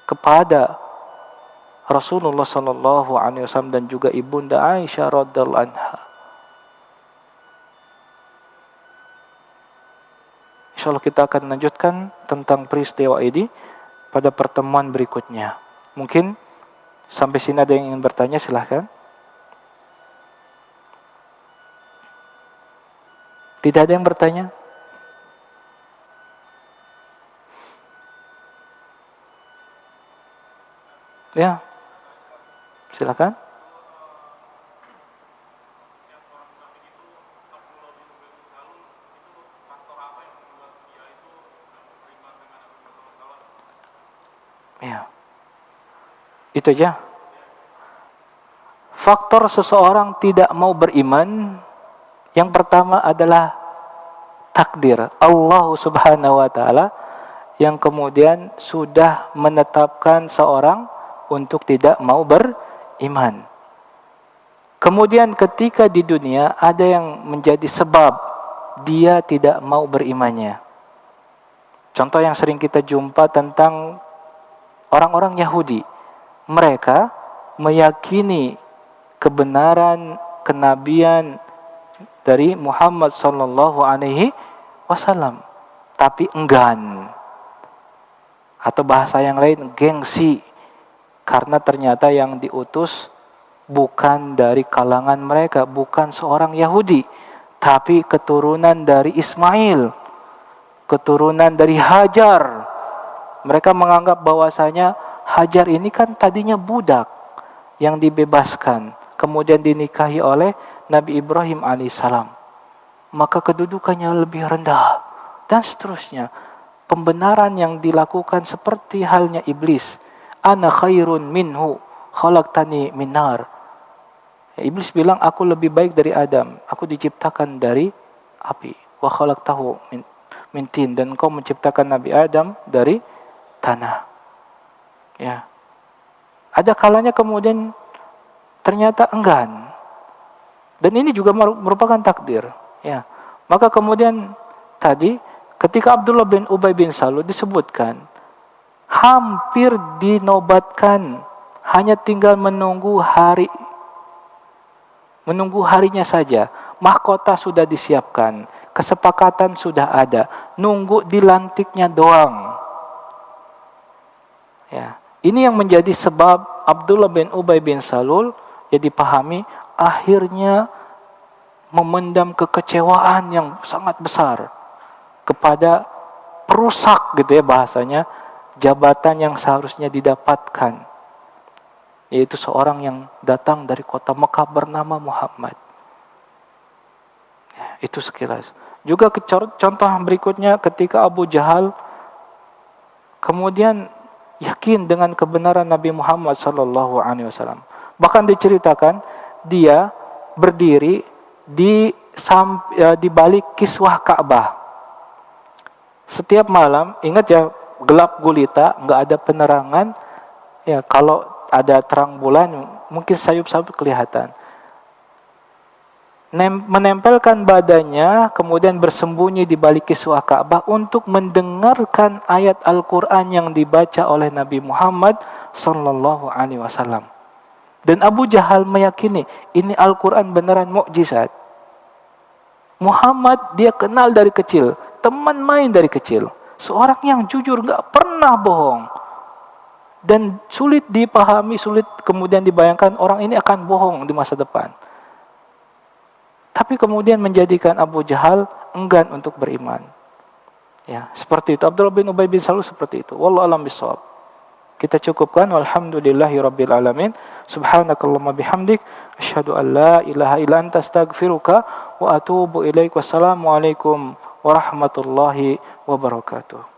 kepada Rasulullah sallallahu alaihi wasallam dan juga ibunda Aisyah radhiyallahu anha. Insyaallah kita akan lanjutkan tentang peristiwa ini pada pertemuan berikutnya. Mungkin sampai sini ada yang ingin bertanya, silahkan. Tidak ada yang bertanya? Ya. Silakan. Ya. Itu aja. Faktor seseorang tidak mau beriman, yang pertama adalah takdir Allah Subhanahu wa taala yang kemudian sudah menetapkan seorang untuk tidak mau beriman. Kemudian ketika di dunia ada yang menjadi sebab dia tidak mau berimannya. Contoh yang sering kita jumpa tentang orang-orang Yahudi. Mereka meyakini kebenaran kenabian dari Muhammad sallallahu alaihi wasallam, tapi enggan. Atau bahasa yang lain, gengsi. Karena ternyata yang diutus bukan dari kalangan mereka, bukan seorang Yahudi, tapi keturunan dari Ismail, keturunan dari Hajar, Mereka menganggap bahwasanya Hajar ini kan tadinya budak yang dibebaskan, kemudian dinikahi oleh Nabi Ibrahim alaihissalam. Maka kedudukannya lebih rendah dan seterusnya. Pembenaran yang dilakukan seperti halnya iblis. Ana khairun minhu khalaqtani min nar. Iblis bilang, aku lebih baik dari Adam. Aku diciptakan dari api. Wa khalaqtahu min tin, dan kau menciptakan Nabi Adam dari tanah. Ya. Ada kalanya kemudian ternyata enggan. Dan ini juga merupakan takdir, ya. Maka kemudian tadi ketika Abdullah bin Ubay bin Salul disebutkan hampir dinobatkan, hanya tinggal menunggu harinya saja. Mahkota sudah disiapkan, kesepakatan sudah ada, nunggu dilantiknya doang. Ya, ini yang menjadi sebab Abdullah bin Ubay bin Salul ya dipahami akhirnya memendam kekecewaan yang sangat besar kepada perusak gitu ya bahasanya jabatan yang seharusnya didapatkan, yaitu seorang yang datang dari kota Mekah bernama Muhammad. Ya, itu sekilas. Juga contoh berikutnya ketika Abu Jahal kemudian yakin dengan kebenaran Nabi Muhammad SAW. Bahkan diceritakan dia berdiri di balik kiswah Ka'bah. Setiap malam, ingat ya, gelap gulita, nggak ada penerangan. Ya, kalau ada terang bulan, mungkin sayup-sayup kelihatan. Menempelkan badannya, kemudian bersembunyi di balik kiswah Ka'bah untuk mendengarkan ayat Al-Quran yang dibaca oleh Nabi Muhammad Sallallahu Alaihi Wasallam. Dan Abu Jahal meyakini ini Al-Quran beneran mukjizat. Muhammad dia kenal dari kecil, teman main dari kecil, seorang yang jujur, nggak pernah bohong. Dan sulit dipahami, sulit kemudian dibayangkan orang ini akan bohong di masa depan. Tapi kemudian menjadikan Abu Jahal enggan untuk beriman. Ya, seperti itu. Abdullah bin Ubay bin Salul seperti itu. Wallahu a'lam bishawab. Kita cukupkan. Walhamdulillahi rabbil alamin. Subhanakallahumma bihamdik. Asyhadu an la ilaha illa anta astaghfiruka wa atubu ilaik. Wassalamualaikum warahmatullahi wabarakatuh.